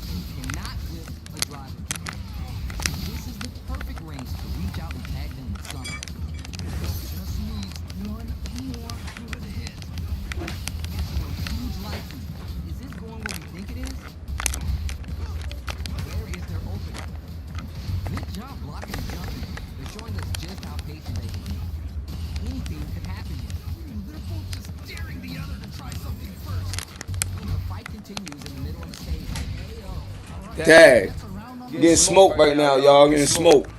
Dang. You're getting smoked right now, y'all. Getting smoked.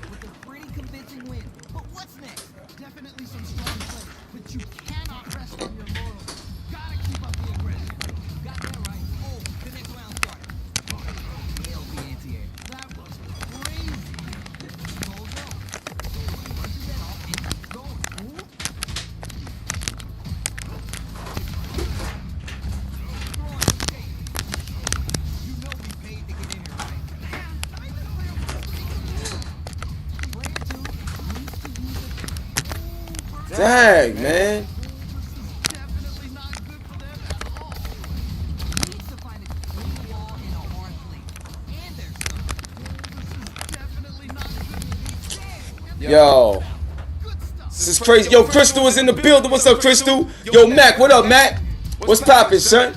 Dang, man. Yo. This is crazy. Yo, Crystal is in the building. What's up, Crystal? Yo, Mac. What up, Mac? What's poppin', son?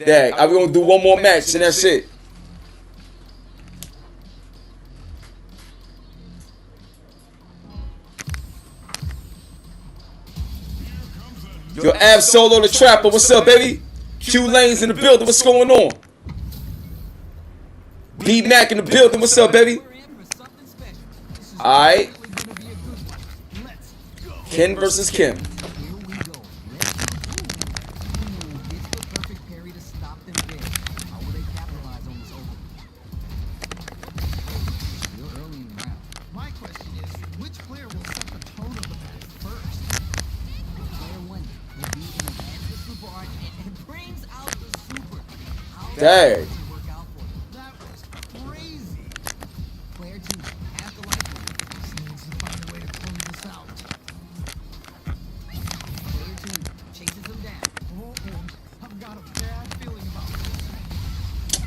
Dang, I'm gonna do one more match and that's it. Yo, Ab Solo the Trapper, what's up, baby? Q Lanes in the building, what's going on? B Mac in the building, what's up, baby? Alright. Ken versus Kim. Dang.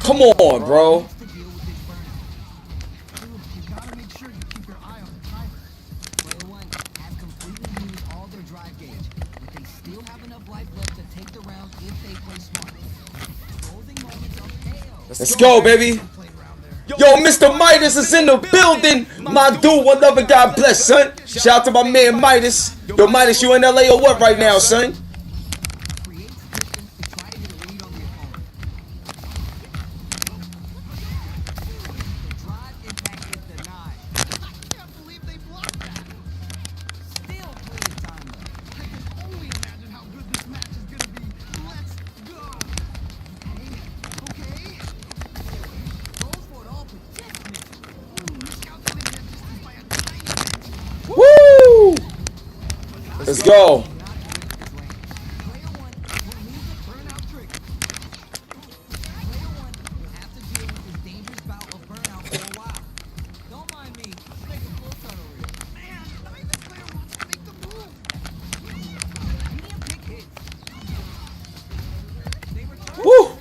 Come on, bro. Player 1 has completely used all their drive gauge, but they still have enough life left to take the round Let's go, baby. Yo, Mr. Midas is in the building. My dude, one love and God bless, son. Shout out to my man Midas. Yo, Midas, you in LA or what right now, son? Woo! Let's go. Woo!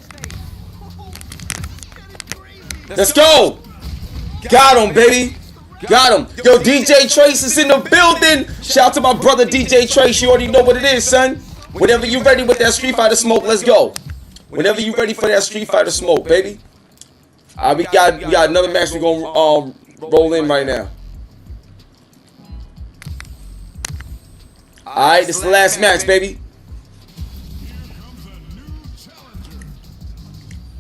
Let's go. Got him, baby. Got him. Yo, DJ Trace is in the building. Shout out to my brother DJ Trace. You already know what it is, son. Whenever you ready with that Street Fighter smoke, let's go. Whenever you ready for that Street Fighter smoke, baby. We got another match we're gonna roll in right now. Alright, this is the last match, baby.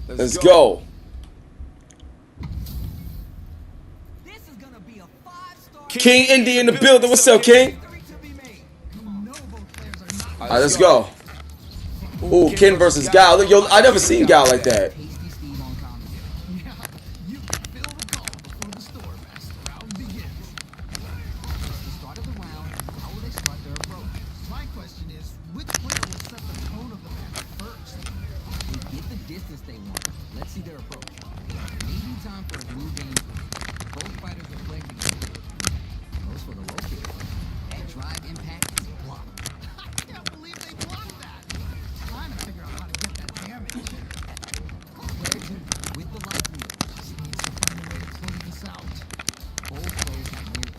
Let's go. King Indy in the building. What's up, King? Alright, let's go. Ooh, Ken versus Gal. Yo, I never seen Gal like that.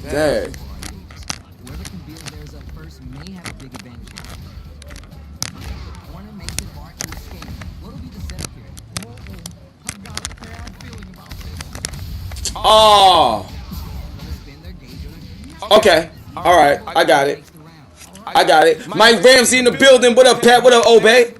Dang. Whoever can build theirs up first may have a big advantage. Corner makes it hard to escape. What'll be the setup here? I've got a bad feeling about this. Oh. Okay. All right. I got it. I got it. Mike Ramsey in the building. What up, Pat? What up, Obey?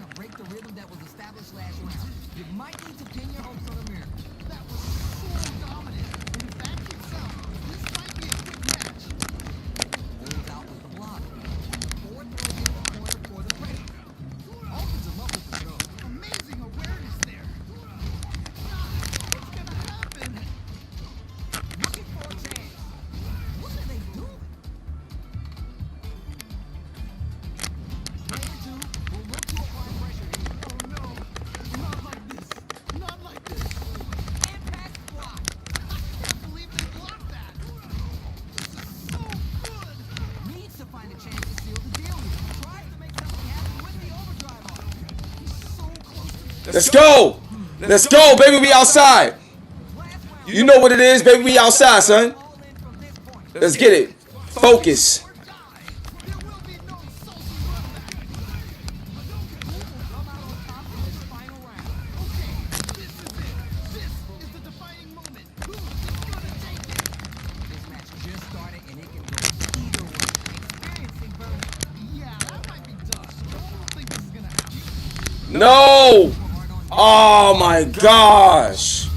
Let's go. Let's go, baby. We outside. You know what it is, baby. We outside, son. Let's get it. Focus. No! Oh my gosh!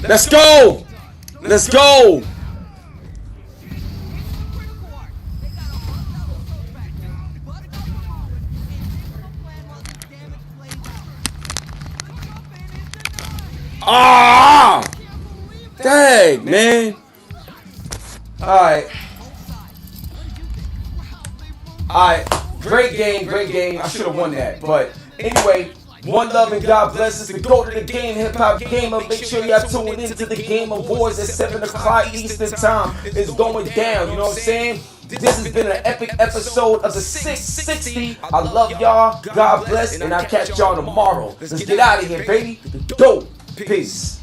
Let's go! Let's go! Ah! Dang, man. Alright. Alright. Great game, great game. I should have won that. But anyway, one love and God bless us. To go to the game, HipHopGamer. Make sure y'all tune into the Game Awards at 7 o'clock Eastern time. It's going down. You know what I'm saying? This has been an epic episode of the 660. I love y'all. God bless, and I'll catch y'all tomorrow. Let's get out of here, baby. Dope. Peace.